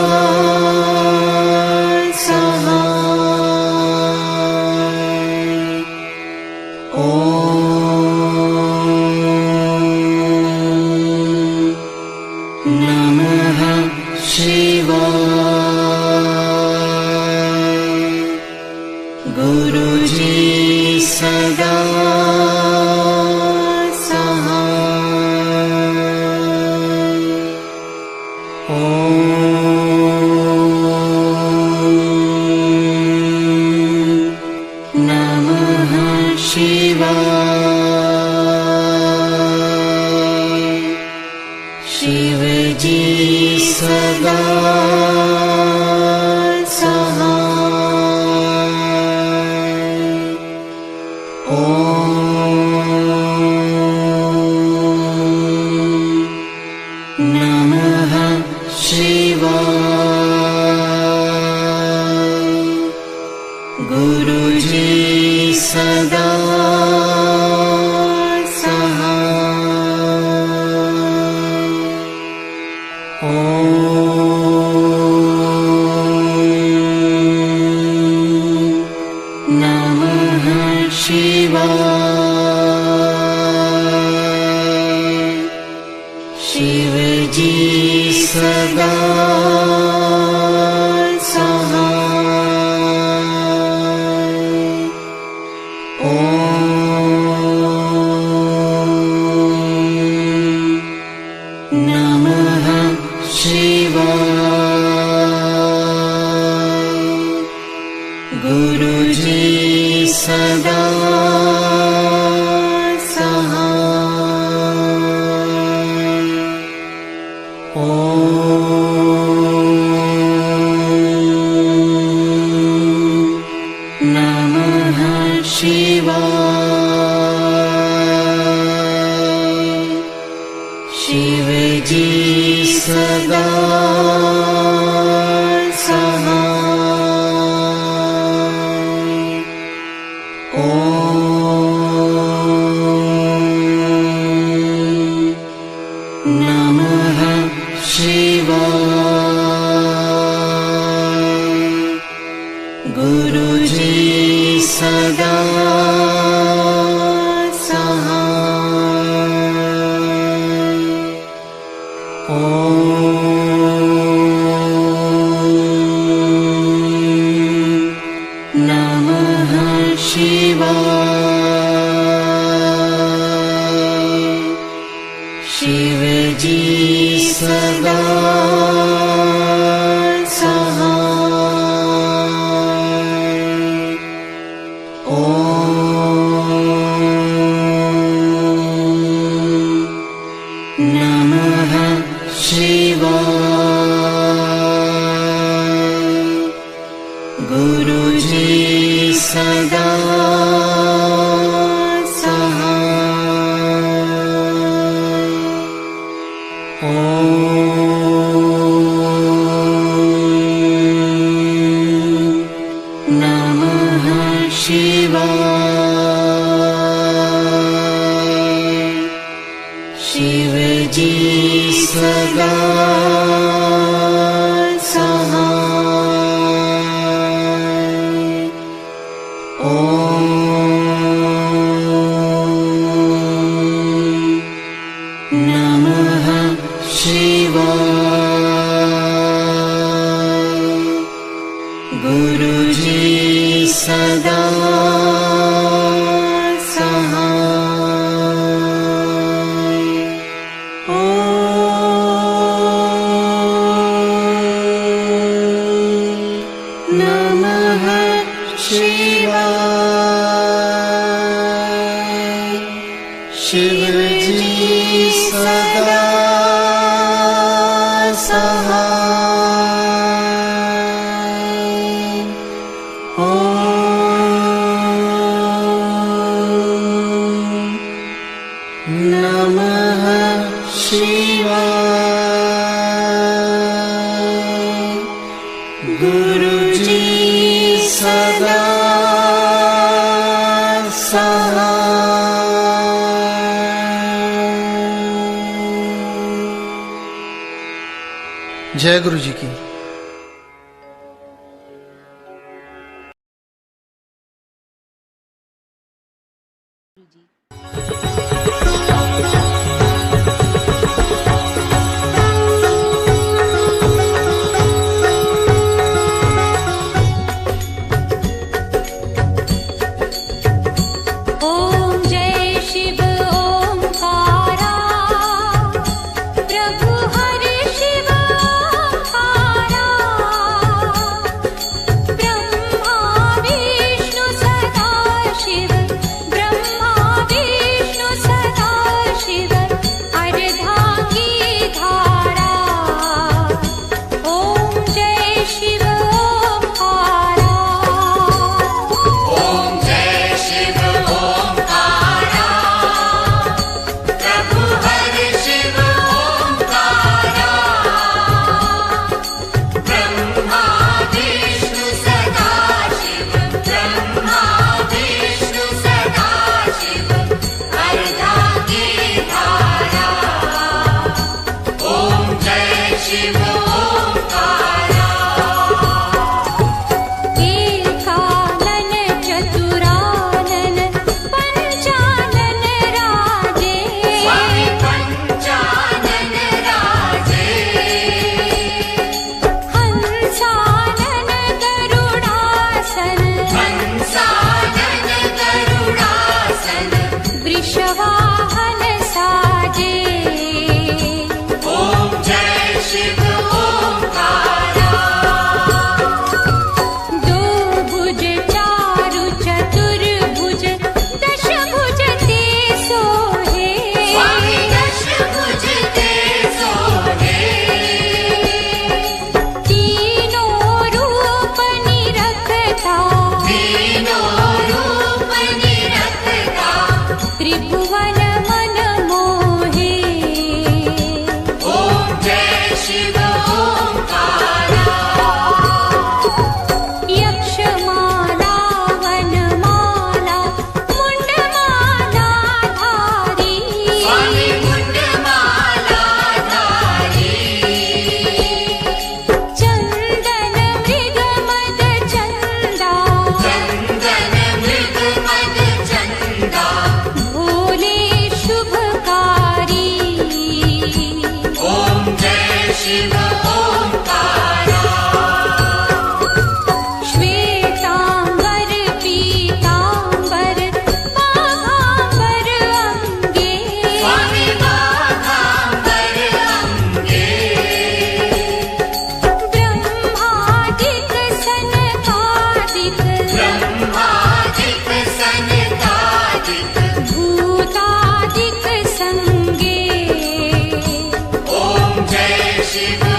गुरुजी सदा जय गुरु जी की। शिव